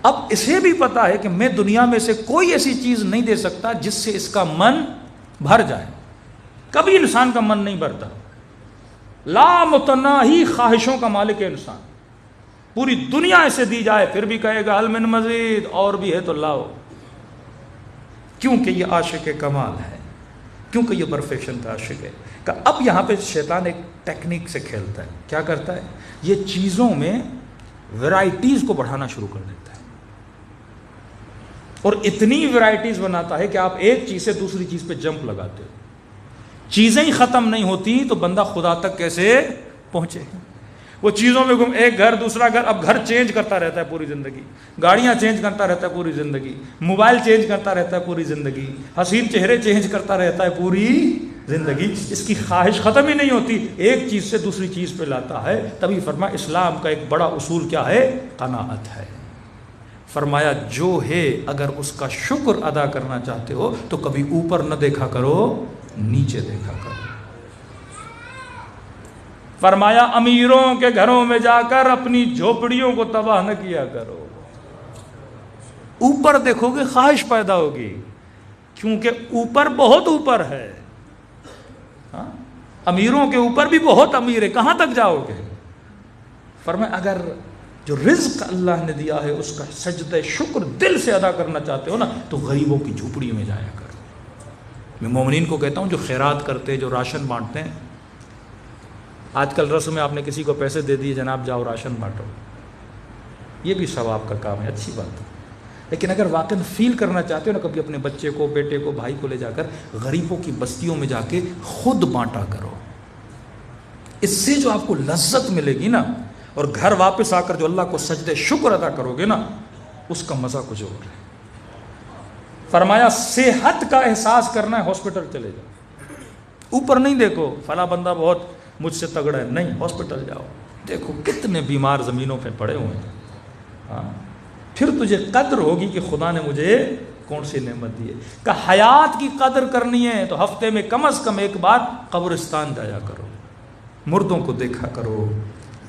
B: اب اسے بھی پتا ہے کہ میں دنیا میں سے کوئی ایسی چیز نہیں دے سکتا جس سے اس کا من بھر جائے. کبھی انسان کا من نہیں بھرتا. لا متناہی خواہشوں کا مالک ہے انسان. پوری دنیا اسے دی جائے پھر بھی کہے گا ہل من مزید، اور بھی ہے تو لاؤ. کیونکہ یہ عاشق کمال ہے، کیونکہ یہ پرفیکشن کا عاشق ہے. اب یہاں پہ شیطان ایک ٹیکنیک سے کھیلتا ہے. کیا کرتا ہے؟ یہ چیزوں میں ویرائٹیز کو بڑھانا شروع کر دیتا ہے، اور اتنی ویرائٹیز بناتا ہے کہ آپ ایک چیز سے دوسری چیز پہ جمپ لگاتے ہو. چیزیں ہی ختم نہیں ہوتی تو بندہ خدا تک کیسے پہنچے؟ وہ چیزوں میں گم، ایک گھر دوسرا گھر. اب گھر چینج کرتا رہتا ہے پوری زندگی، گاڑیاں چینج کرتا رہتا ہے پوری زندگی، موبائل چینج کرتا رہتا ہے پوری زندگی، حسین چہرے چینج کرتا رہتا ہے پوری زندگی. اس کی خواہش ختم ہی نہیں ہوتی، ایک چیز سے دوسری چیز پہ لاتا ہے. تبھی فرما اسلام کا ایک بڑا اصول کیا ہے؟ قناعت ہے. فرمایا جو ہے اگر اس کا شکر ادا کرنا چاہتے ہو تو کبھی اوپر نہ دیکھا کرو، نیچے دیکھا کرو۔ فرمایا امیروں کے گھروں میں جا کر اپنی جھوپڑیوں کو تباہ نہ کیا کرو۔ اوپر دیکھو گے خواہش پیدا ہوگی، کیونکہ اوپر بہت اوپر ہے۔ امیروں کے اوپر بھی بہت امیر ہے، کہاں تک جاؤ گے؟ فرمایا اگر جو رزق اللہ نے دیا ہے اس کا سجدہ شکر دل سے ادا کرنا چاہتے ہو نا تو غریبوں کی جھوپڑی میں جایا کرو۔ میں مومنین کو کہتا ہوں جو خیرات کرتے ہیں، جو راشن بانٹتے ہیں، آج کل رسم میں آپ نے کسی کو پیسے دے دیے، جناب جاؤ راشن بانٹو، یہ بھی ثواب کا کام ہے، اچھی بات ہے، لیکن اگر واقعی فیل کرنا چاہتے ہو نا کبھی اپنے بچے کو، بیٹے کو، بھائی کو لے جا کر غریبوں کی بستیوں میں جا کے خود بانٹا کرو۔ اس سے جو آپ کو لذت ملے گی نا، اور گھر واپس آ کر جو اللہ کو سجدے شکر ادا کرو گے نا، اس کا مزہ کچھ اور ہے۔ فرمایا صحت کا احساس کرنا ہے ہاسپٹل چلے جاؤ، اوپر نہیں دیکھو فلاں بندہ بہت مجھ سے تگڑا ہے، نہیں، ہاسپٹل جاؤ، دیکھو کتنے بیمار زمینوں پہ پڑے ہوئے ہیں، پھر تجھے قدر ہوگی کہ خدا نے مجھے کون سی نعمت دی ہے۔ کہ حیات کی قدر کرنی ہے تو ہفتے میں کم از کم ایک بار قبرستان جایا کرو، مردوں کو دیکھا کرو،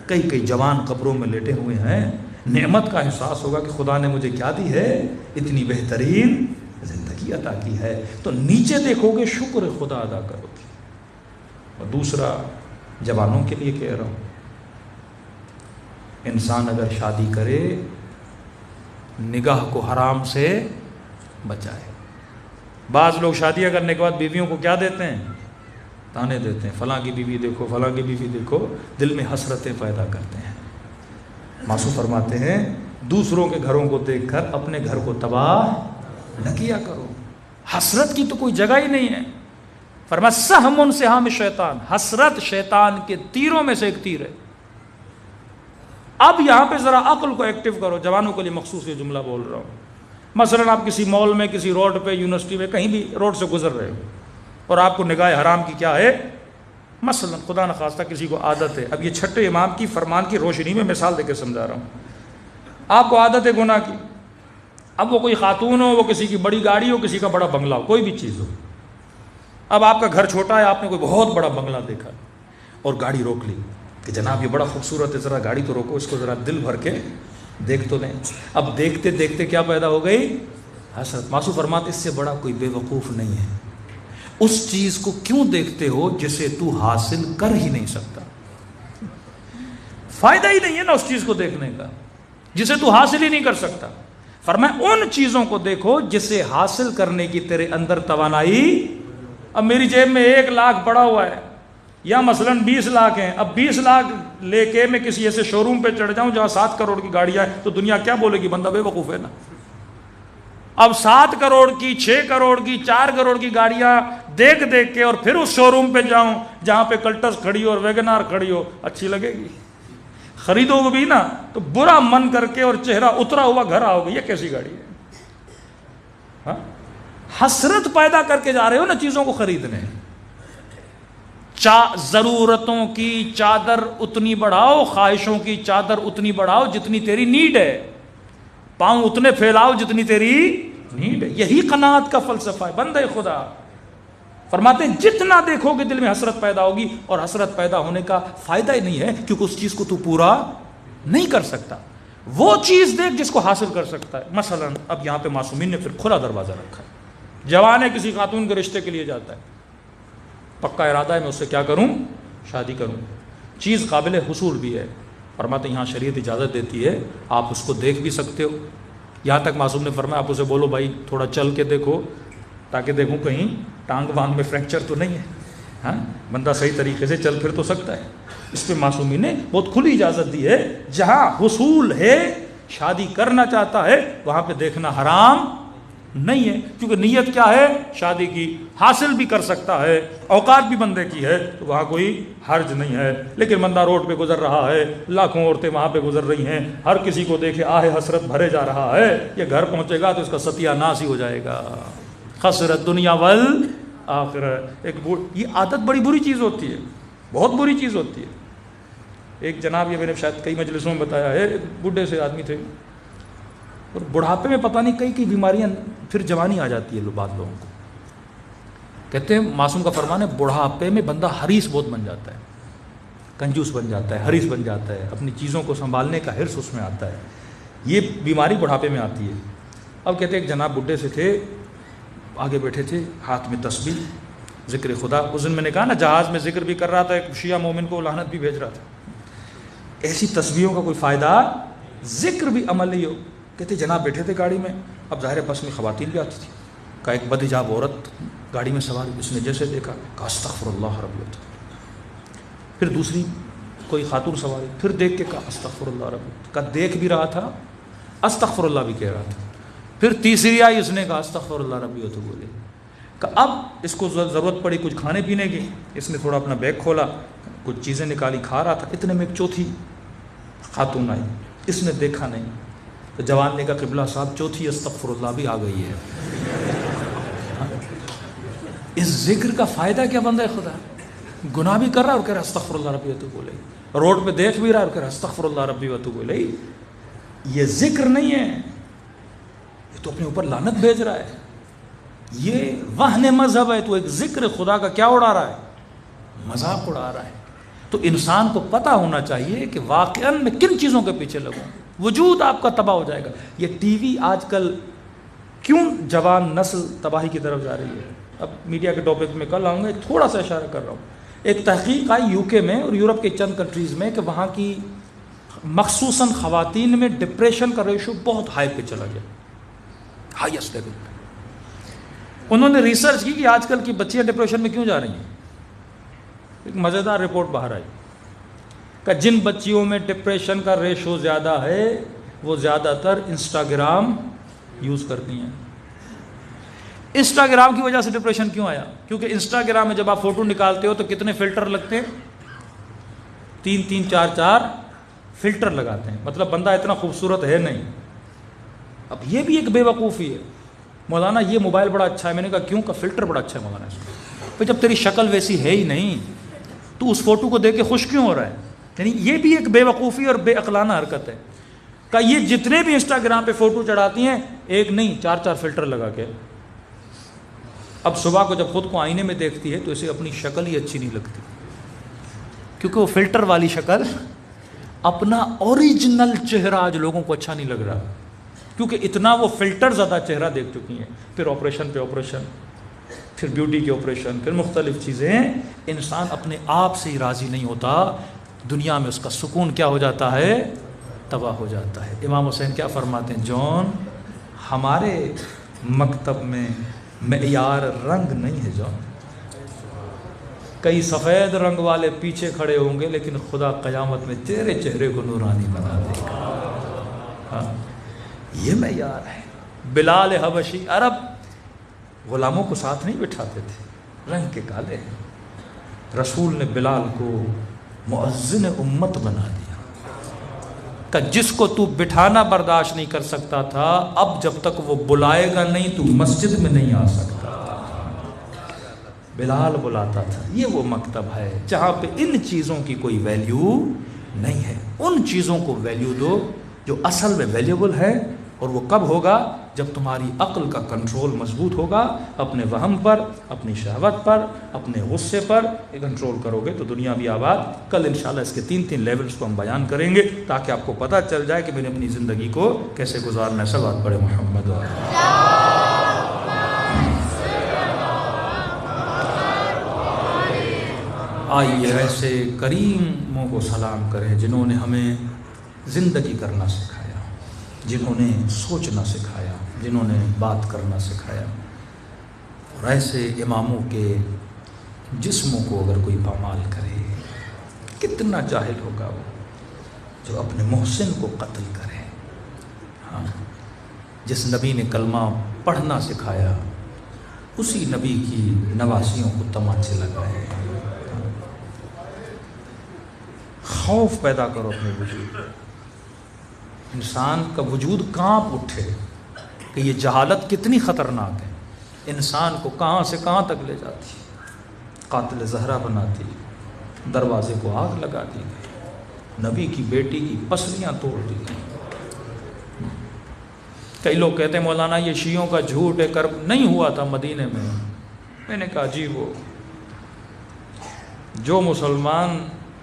B: کئی جوان قبروں میں لیٹے ہوئے ہیں، نعمت کا احساس ہوگا کہ خدا نے مجھے کیا دی ہے، اتنی بہترین زندگی عطا کی ہے۔ تو نیچے دیکھو گے شکر خدا ادا کرو گے۔ اور دوسرا جوانوں کے لیے کہہ رہا ہوں، انسان اگر شادی کرے نگاہ کو حرام سے بچائے۔ بعض لوگ شادیاں کرنے کے بعد بیویوں کو کیا دیتے ہیں، تانے دیتے ہیں، فلاں کی بیوی دیکھو، فلاں کی بیوی دیکھو، دل میں حسرتیں پیدا کرتے ہیں۔ معصوم فرماتے ہیں دوسروں کے گھروں کو دیکھ کر اپنے گھر کو تباہ نہ کیا کرو، حسرت کی تو کوئی جگہ ہی نہیں ہے۔ فرمایا سہم من سہام شیطان، حسرت شیطان کے تیروں میں سے ایک تیر ہے۔ اب یہاں پہ ذرا عقل کو ایکٹیو کرو، جوانوں کے لیے مخصوص یہ جملہ بول رہا ہوں۔ مثلا آپ کسی مال میں، کسی روڈ پہ، یونیورسٹی میں، کہیں بھی روڈ سے گزر رہے ہو اور آپ کو نگاہ حرام کی کیا ہے، مثلا خدا نخواستہ کسی کو عادت ہے، اب یہ چھٹے امام کی فرمان کی روشنی میں مثال دے کے سمجھا رہا ہوں، آپ کو عادت ہے گناہ کی، اب وہ کوئی خاتون ہو، وہ کسی کی بڑی گاڑی ہو، کسی کا بڑا بنگلہ ہو، کوئی بھی چیز ہو، اب آپ کا گھر چھوٹا ہے، آپ نے کوئی بہت بڑا بنگلہ دیکھا اور گاڑی روک لی کہ جناب یہ بڑا خوبصورت ہے، ذرا گاڑی تو روکو، اس کو ذرا دل بھر کے دیکھ تو دیں۔ اب دیکھتے دیکھتے کیا پیدا ہو گئی، حسرت۔ معصوم فرماتے اس سے بڑا کوئی بے وقوف نہیں ہے۔ اس چیز کو کیوں دیکھتے ہو جسے تو حاصل کر ہی نہیں سکتا، فائدہ ہی نہیں ہے نا اس چیز کو دیکھنے کا جسے تو حاصل ہی نہیں کر سکتا۔ فرمایا ان چیزوں کو دیکھو جسے حاصل کرنے کی تیرے اندر توانائی۔ اب میری جیب میں 1 لاکھ پڑا ہوا ہے یا مثلاً 20 لاکھ ہیں، اب 20 لاکھ لے کے میں کسی ایسے شو روم پہ چڑھ جاؤں جہاں 7 کروڑ کی گاڑیاں ہیں تو دنیا کیا بولے گی، بندہ بے وقوف ہے نا۔ اب 7 کروڑ کی، 6 کروڑ کی، 4 کروڑ کی گاڑیاں دیکھ دیکھ کے اور پھر اس شو روم پہ جاؤں جہاں پہ کلٹس کھڑی ہو اور ویگنار کھڑی ہو، اچھی لگے گی؟ خریدو گے بھی نا تو برا من کر کے اور چہرہ اترا ہوا گھر آؤ گے، یہ کیسی گاڑی ہے؟ ہاں، حسرت پیدا کر کے جا رہے ہو نا چیزوں کو خریدنے۔ ضرورتوں کی چادر اتنی بڑھاؤ، خواہشوں کی چادر اتنی بڑھاؤ جتنی تیری نیڈ ہے، پاؤں اتنے پھیلاؤ جتنی تیری نیڈ ہے۔ یہی قناعت کا فلسفہ ہے بندے خدا۔ فرماتے ہیں جتنا دیکھو گے دل میں حسرت پیدا ہوگی، اور حسرت پیدا ہونے کا فائدہ ہی نہیں ہے کیونکہ اس چیز کو تو پورا نہیں کر سکتا۔ وہ چیز دیکھ جس کو حاصل کر سکتا ہے۔ مثلا اب یہاں پہ معصومین نے پھر کھلا دروازہ رکھا ہے، جوان ہے کسی خاتون کے رشتے کے لیے جاتا ہے، پکا ارادہ ہے میں اس سے کیا کروں، شادی کروں، چیز قابل حصول بھی ہے۔ فرماتے یہاں شریعت اجازت دیتی ہے آپ اس کو دیکھ بھی سکتے ہو، یہاں تک معصوم نے فرمایا آپ اسے بولو بھائی تھوڑا چل کے دیکھو تاکہ دیکھوں کہیں ٹانگ وانگ میں فریکچر تو نہیں ہے، ہاں بندہ صحیح طریقے سے چل پھر تو سکتا ہے۔ اس پہ معصومی نے بہت کھلی اجازت دی ہے، جہاں حصول ہے، شادی کرنا چاہتا ہے، وہاں پہ دیکھنا حرام نہیں ہے، کیونکہ نیت کیا ہے، شادی کی، حاصل بھی کر سکتا ہے، اوقات بھی بندے کی ہے، تو وہاں کوئی حرج نہیں ہے۔ لیکن بندہ روڈ پہ گزر رہا ہے، لاکھوں عورتیں وہاں پہ گزر رہی ہیں، ہر کسی کو دیکھے آہ حسرت بھرے جا رہا ہے، یہ گھر پہنچے گا تو اس کا ستیہ ناس ہی ہو جائے گا۔ خسرت دنیا والآخرہ۔ یہ عادت بڑی بری چیز ہوتی ہے، بہت بری چیز ہوتی ہے۔ ایک جناب، یہ میں نے شاید کئی مجلسوں میں بتایا ہے، ایک بڈھے سے آدمی تھے، اور بڑھاپے میں پتہ نہیں کئی بیماریاں پھر جوانی آ جاتی ہے بعض لوگوں کو. کہتے ہیں معصوم کا فرمان ہے بڑھاپے میں بندہ حریص بہت بن جاتا ہے, کنجوس بن جاتا ہے, حریص بن جاتا ہے, اپنی چیزوں کو سنبھالنے کا حرص اس میں آتا ہے. یہ بیماری بڑھاپے میں آتی ہے. اب کہتے ہیں ایک جناب بڈھے سے تھے, آگے بیٹھے تھے, ہاتھ میں تسبیح, ذکر خدا. اس دن میں نے کہا نا جہاز میں ذکر بھی کر رہا تھا, ایک شیعہ مومن کو لعنت بھی بھیج رہا تھا. ایسی تسبیحوں کا کوئی فائدہ, ذکر بھی عمل نہیں ہو. کہتے جناب بیٹھے تھے گاڑی میں, اب ظاہر بس میں خواتین بھی آتی تھی. کا ایک بدحجاب عورت گاڑی میں سوار, اس نے جیسے دیکھا کہا استغفر اللہ رب العزت. پھر دوسری کوئی خاتون سواری, پھر دیکھ کے کہا استغفر اللہ رب العزت. کا دیکھ بھی رہا تھا, استغفر اللہ بھی کہہ رہا تھا. پھر تیسری آئی, اس نے کہا استغفر اللہ ربی و تو بولے. کہ اب اس کو ضرورت پڑی کچھ کھانے پینے کی, اس نے تھوڑا اپنا بیگ کھولا, کچھ چیزیں نکالی, کھا رہا تھا. اتنے میں ایک چوتھی خاتون آئی, اس نے دیکھا نہیں, تو جوان نے کہا قبلہ صاحب چوتھی استغفر اللہ بھی آ گئی ہے. اس ذکر کا فائدہ کیا بندہ خدا, گناہ بھی کر رہا اور کہہ رہا استغفر اللہ ربی و تو بولے, روڈ پہ دیکھ بھی رہا اور کہہ رہا استغفر اللہ ربی و تو بولے. یہ ذکر نہیں ہے, یہ تو اپنے اوپر لعنت بھیج رہا ہے. یہ وہن مذہب ہے, تو ایک ذکر خدا کا کیا اڑا رہا ہے, مذاق اڑا رہا ہے. تو انسان کو پتہ ہونا چاہیے کہ واقعاً میں کن چیزوں کے پیچھے لگوں, وجود آپ کا تباہ ہو جائے گا. یہ ٹی وی آج کل کیوں جوان نسل تباہی کی طرف جا رہی ہے. اب میڈیا کے ٹاپک میں کل آؤں گا, ایک تھوڑا سا اشارہ کر رہا ہوں. ایک تحقیق آئی یو کے میں اور یورپ کے چند کنٹریز میں کہ وہاں کی مخصوصاً خواتین میں ڈپریشن کا ریشو بہت ہائی پہ چلا گیا, ہائیسٹ لیول پہ. انہوں نے ریسرچ کی کہ آج کل کی بچیاں ڈپریشن میں کیوں جا رہی ہیں. ایک مزیدار رپورٹ باہر آئی کہ جن بچیوں میں ڈپریشن کا ریشو زیادہ ہے وہ زیادہ تر انسٹاگرام یوز کرتی ہیں. انسٹاگرام کی وجہ سے ڈپریشن کیوں آیا, کیونکہ انسٹاگرام میں جب آپ فوٹو نکالتے ہو تو کتنے فلٹر لگتے ہیں, 3 4 فلٹر لگاتے ہیں. مطلب بندہ اتنا خوبصورت ہے نہیں. اب یہ بھی ایک بے وقوفی ہے. مولانا یہ موبائل بڑا اچھا ہے, میں نے کہا کیوں, کا فلٹر بڑا اچھا ہے مولانا اس کو. جب تیری شکل ویسی ہے ہی نہیں تو اس فوٹو کو دیکھ کے خوش کیوں ہو رہا ہے. یعنی یہ بھی ایک بے وقوفی اور بے عقلانہ حرکت ہے. کہ یہ جتنے بھی انسٹاگرام پہ فوٹو چڑھاتی ہیں, ایک نہیں 4 فلٹر لگا کے. اب صبح کو جب خود کو آئینے میں دیکھتی ہے تو اسے اپنی شکل ہی اچھی نہیں لگتی, کیونکہ وہ فلٹر والی شکل, اپنا اوریجنل چہرہ آج لوگوں کو اچھا نہیں لگ رہا, کیونکہ اتنا وہ فلٹر زیادہ چہرہ دیکھ چکی ہیں. پھر آپریشن پہ آپریشن, پھر بیوٹی کے آپریشن, پھر مختلف چیزیں. انسان اپنے آپ سے ہی راضی نہیں ہوتا, دنیا میں اس کا سکون کیا ہو جاتا ہے, تباہ ہو جاتا ہے. امام حسین کیا فرماتے ہیں, جون ہمارے مکتب میں معیار رنگ نہیں ہے جون, کئی سفید رنگ والے پیچھے کھڑے ہوں گے لیکن خدا قیامت میں تیرے چہرے کو نورانی بنا دے گا. ہاں یہ معیار ہے. بلال حبشی عرب غلاموں کو ساتھ نہیں بٹھاتے تھے, رنگ کے کالے ہیں. رسول نے بلال کو مؤذن امت بنا دیا کہ جس کو تو بٹھانا برداشت نہیں کر سکتا تھا, اب جب تک وہ بلائے گا نہیں تو مسجد میں نہیں آ سکتا. بلال بلاتا تھا. یہ وہ مکتب ہے جہاں پہ ان چیزوں کی کوئی ویلیو نہیں ہے. ان چیزوں کو ویلیو دو جو اصل میں ویلیوبل ہے, اور وہ کب ہوگا, جب تمہاری عقل کا کنٹرول مضبوط ہوگا. اپنے وہم پر, اپنی شہوت پر, اپنے غصے پر کنٹرول کرو گے تو دنیا بھی آباد. کل انشاءاللہ اس کے 3 لیولز کو ہم بیان کریں گے تاکہ آپ کو پتہ چل جائے کہ میں نے اپنی زندگی کو کیسے گزارنا ہے. صلوات پڑھے محمد. آئیے ایسے کریموں کو سلام کریں جنہوں نے ہمیں زندگی کرنا سکھایا, جنہوں نے سوچنا سکھایا, جنہوں نے بات کرنا سکھایا. اور ایسے اماموں کے جسموں کو اگر کوئی پامال کرے, کتنا جاہل ہوگا وہ جو اپنے محسن کو قتل کرے. ہاں, جس نبی نے کلمہ پڑھنا سکھایا اسی نبی کی نواسیوں کو تماچے لگائے. خوف پیدا کرو اپنے وجود. انسان کا وجود کانپ اٹھے کہ یہ جہالت کتنی خطرناک ہے, انسان کو کہاں سے کہاں تک لے جاتی, قاتل زہرا بناتی, دروازے کو آگ لگا دی گئی, نبی کی بیٹی کی پسلیاں توڑ دی گئی. کئی لوگ کہتے ہیں مولانا یہ شیعوں کا جھوٹ ہے، کرب نہیں ہوا تھا مدینے میں. میں نے کہا عجیب ہو، جو مسلمان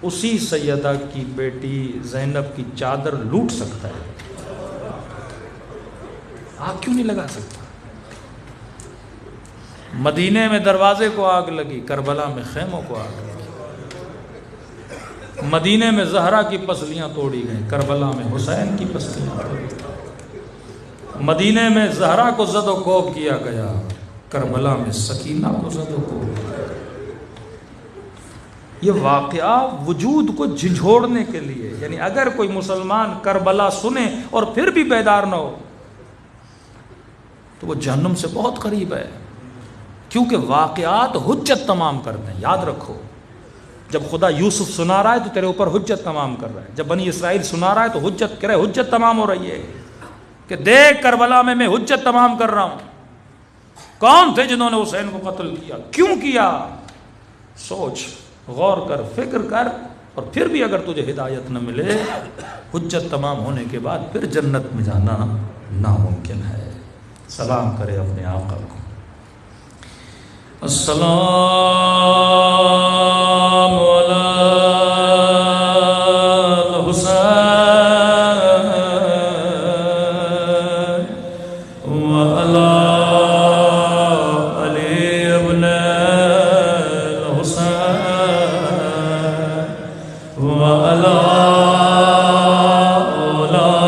B: اسی سیدہ کی بیٹی زینب کی چادر لوٹ سکتا ہے، آگ کیوں نہیں لگا سکتا؟ مدینے میں دروازے کو آگ لگی، کربلا میں خیموں کو آگ لگی. مدینے میں زہرا کی پسلیاں توڑی گئیں، کربلا میں حسین کی پسلیاں توڑی گئیں. مدینے میں زہرا کو زد و کوب کیا گیا، کربلا میں سکینہ کو زد و کوب کیا گیا. یہ واقعہ وجود کو جھنجھوڑنے کے لیے، یعنی اگر کوئی مسلمان کربلا سنے اور پھر بھی بیدار نہ ہو تو وہ جہنم سے بہت قریب ہے، کیونکہ واقعات حجت تمام کرتے ہیں. یاد رکھو، جب خدا یوسف سنا رہا ہے تو تیرے اوپر حجت تمام کر رہا ہے، جب بنی اسرائیل سنا رہا ہے تو حجت کرے، حجت تمام ہو رہی ہے کہ دیکھ کربلا میں حجت تمام کر رہا ہوں. کون تھے جنہوں نے حسین کو قتل کیا، کیوں کیا؟ سوچ، غور کر، فکر کر، اور پھر بھی اگر تجھے ہدایت نہ ملے، حجت تمام ہونے کے بعد پھر جنت میں جانا ناممکن ہے. سلام کرے اپنے آقا کو. السلام علی الحسین وعلی علی ابن الحسین وعلی اولاد وعلی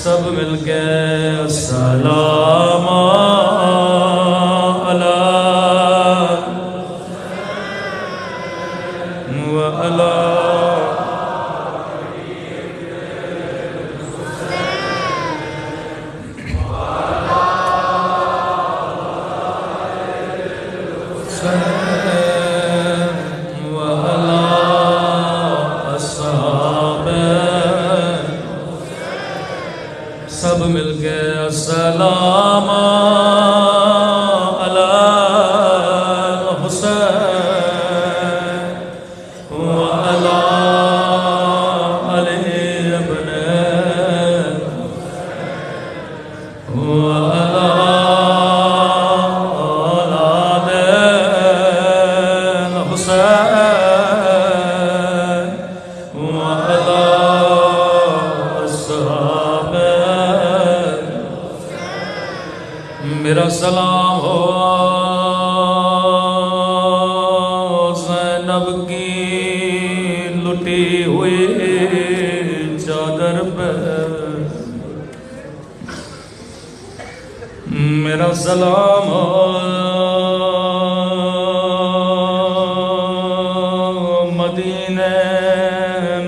B: سب مل کے السلام علی وعلی سب مل کے السلام علی حسین وعلی علی ابن وعلی اولاد حسین وعلی اصحاب. میرا سلام ہو زینب کی لٹی ہوئی چادر پہ، میرا سلام ہو مدینے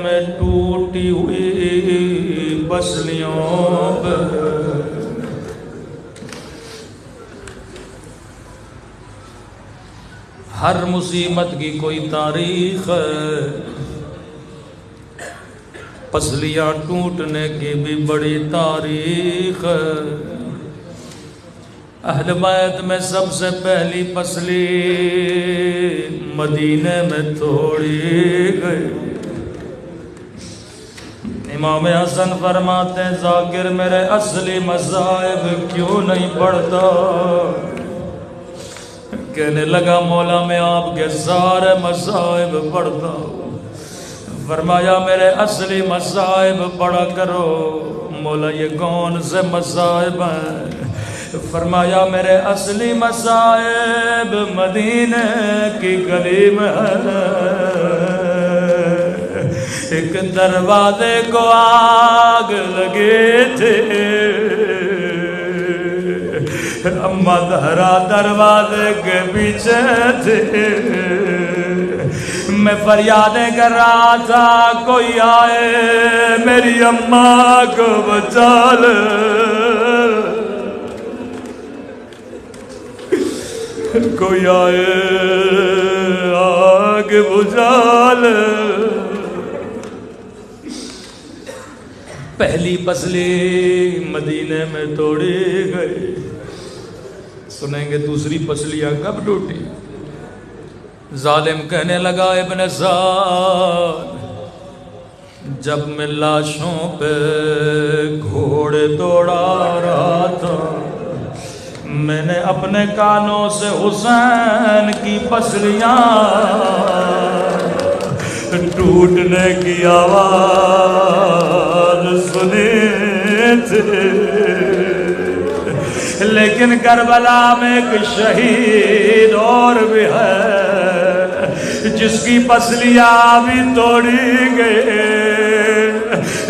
B: میں ٹوٹی ہوئی پسلیوں پہ، ہر مصیبت کی کوئی تاریخ ہے، پسلیاں ٹوٹنے کی بھی بڑی تاریخ ہے. اہل بیت میں سب سے پہلی پسلی مدینے میں توڑی گئی. امام حسن فرماتے ہیں ذاکر میرے اصلی مذاہب کیوں نہیں پڑھتا؟ کہنے لگا مولا میں آپ کے سارے مذاہب پڑھتا ہوں. فرمایا میرے اصلی مذاہب پڑھا کرو. مولا یہ کون سے مذاہب ہیں؟ فرمایا میرے اصلی مذاہب مدینے کی گلی میں ہے. ایک دروازے کو آگ لگے تھے، اماں زہرا دروازے کے پیچھے تھے. میں فریادیں کر رہا تھا کوئی آئے میری اماں کو بچا لے، کوئی آئے آگ بجھا لے. پہلی پسلی مدینے میں توڑی گئی. سنیں گے دوسری پسلیاں کب ٹوٹی؟ ظالم کہنے لگا ابن زال جب میں لاشوں پہ گھوڑے دوڑا رہا تھا میں نے اپنے کانوں سے حسین کی پسلیاں ٹوٹنے کی آواز سنی تھی، لیکن کربلا میں ایک شہید اور بھی ہے جس کی پسلیاں بھی توڑی گئی،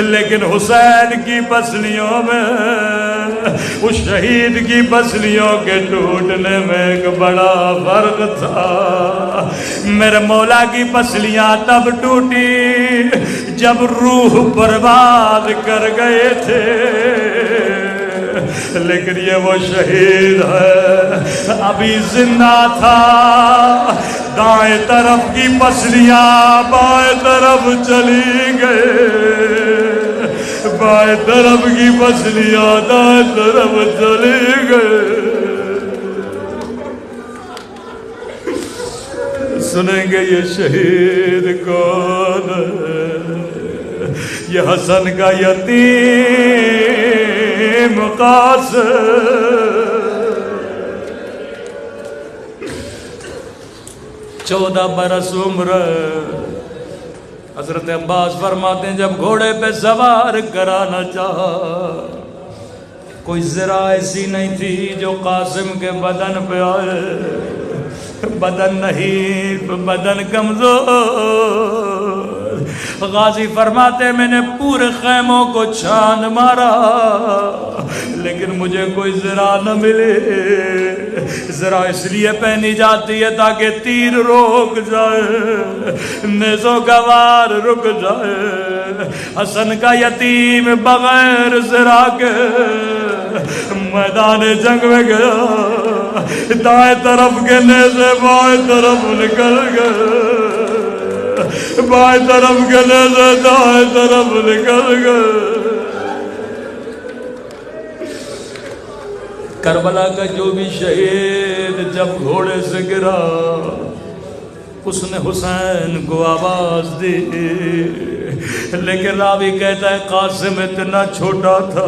B: لیکن حسین کی پسلیوں میں اس شہید کی پسلیوں کے ٹوٹنے میں ایک بڑا فرق تھا۔ میرے مولا کی پسلیاں تب ٹوٹی جب روح برباد کر گئے تھے، لیکن یہ وہ شہید ہے ابھی زندہ تھا، دائیں طرف کی پسلیاں بائیں طرف چلی گئے، بائیں طرف کی پسلیاں دائیں طرف چلی گئے۔ سنیں گے یہ شہید کون ہے؟ یہ حسن کا یتیم قاسم، 14 برس عمر۔ حضرت عباس فرماتے ہیں جب گھوڑے پہ سوار کرانا چاہا، کوئی ذرا ایسی نہیں تھی جو قاسم کے بدن پہ آئے، بدن نہیں، بدن کمزور۔ غازی فرماتے میں نے پورے خیموں کو چھان مارا لیکن مجھے کوئی ذرا نہ ملے۔ ذرا اس لیے پہنی جاتی ہے تاکہ تیر روک جائے، نیزوں کا وار رک جائے۔ حسن کا یتیم بغیر ذرا کے میدان جنگ میں گیا، دائیں طرف کے نیزے بائیں طرف نکل گئے، بائیں طرف کے نیزے دائیں طرف نکل گئے۔ کربلا کا جو بھی شہید جب گھوڑے سے گرا اس نے حسین کو آواز دی، لیکن راوی کہتا ہے قاسم اتنا چھوٹا تھا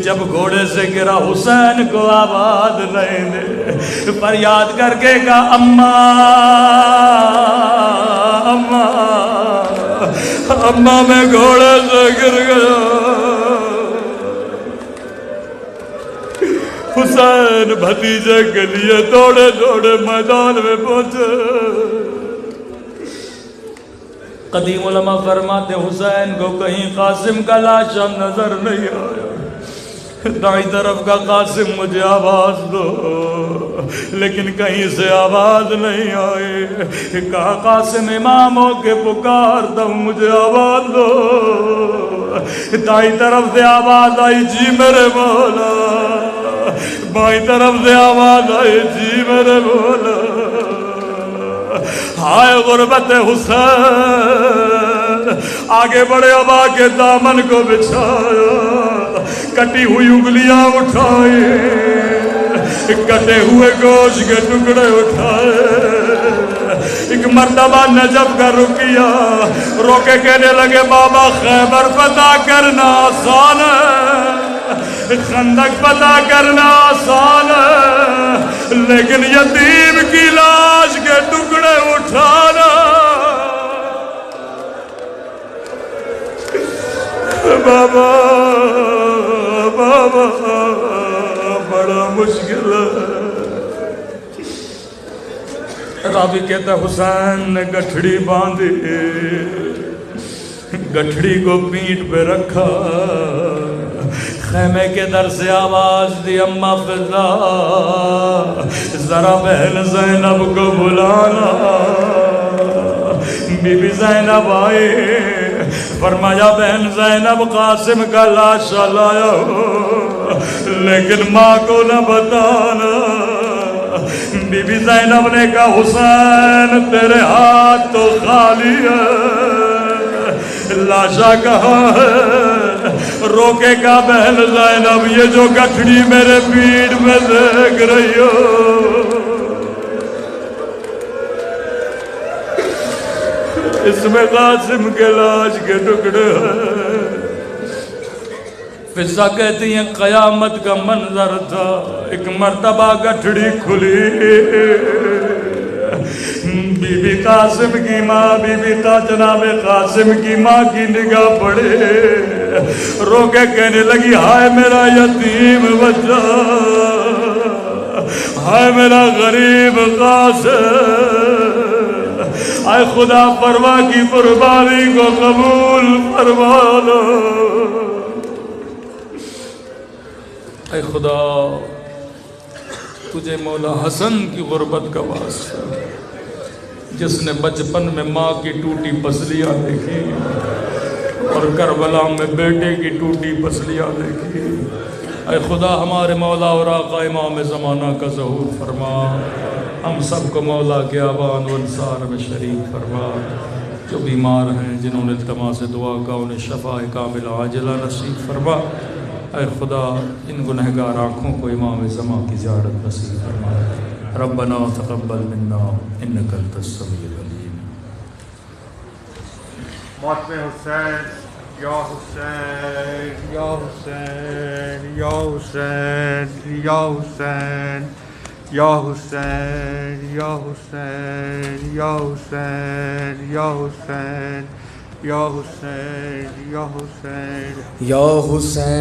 B: جب گھوڑے سے گرا حسین کو آواز نہیں دے، فریاد کر کے کہا اماں اماں اماں میں گھوڑے سے گر گیا۔ حسین بھتیجے کے لیے دوڑے دوڑے میدان میں پہنچے۔ قدیم علماء فرماتے حسین کو کہیں قاسم کا لاشا نظر نہیں آیا، دائیں طرف کا قاسم مجھے آواز دو، لیکن کہیں سے آواز نہیں آئی۔ کہا قاسم امام ہو کے پکارتا ہوں مجھے آواز دو، دائیں طرف سے آواز آئی جی میرے مولا، بائیں طرف سے آواز آئی جی میرے مولا۔ ہائے غربت حسین، آگے بڑے ابا کے دامن کو بچھایا، کٹی ہوئی انگلیاں اٹھائی، کٹے ہوئے گوشت کے ٹکڑے اٹھائے۔ ایک مرتبہ نجف کا رکیا رو کے کہنے لگے بابا خیبر فتح کرنا آسان ہے، خندق فتح کرنا آسان ہے، لیکن یتیم کی لاش کے ٹکڑے اٹھانا بابا بابا بڑا مشکل ہے۔ راوی کہتا حسین نے گٹھڑی باندھی، گٹھڑی کو پیٹھ پہ رکھا، خیمے کے در سے آواز دی اماں فضا ذرا بہن زینب کو بلانا۔ بی بی زینب آئے، فرمایا بہن زینب قاسم کا لاشا لایا ہو لیکن ماں کو نہ بتانا۔ بی بی زینب نے کہا حسین تیرے ہاتھ تو خالی ہے، لاشا کہاں ہے؟ روکے کا بہن زینب یہ جو گٹھڑی میرے پیٹ میں دیکھ رہی ہو اس میں قاسم کے لاش کے ٹکڑے ہیں. فضا کہتی ہیں قیامت کا منظر تھا. ایک مرتبہ گٹھڑی کھلی, بی بی قاسم کی ماں, بی بی جناب قاسم کی ماں کی نگاہ پڑے, رو کے کہنے لگی ہائے میرا یتیم بچہ, ہائے میرا غریب قاسم, اے خدا پرواہ کی قربانی کو قبول فرما لو. اے خدا تجھے مولا حسن کی غربت کا واسطہ, جس نے بچپن میں ماں کی ٹوٹی پسلیاں دیکھی اور کربلا میں بیٹے کی ٹوٹی پسلیاں دیکھی, اے خدا ہمارے مولا اور آقا امام زمانہ کا ظہور فرما. ہم سب کو مولا کے آبان و انصار میں شریک فرما. جو بیمار ہیں جنہوں نے التماس دعا کا انہیں شفا کامل عاجلہ نصیب فرما. اے خدا ان گنہگار آنکھوں کو امام زمان کی زیارت نصیب فرما. ربنا تقبل منا انک انت السمیع العلیم.
C: ماتم حسین یا حسین یا حسین یا حسین یا حسین یا حسین یا حسین یا حسین یا حسین یا حسین یا حسین یا حسین.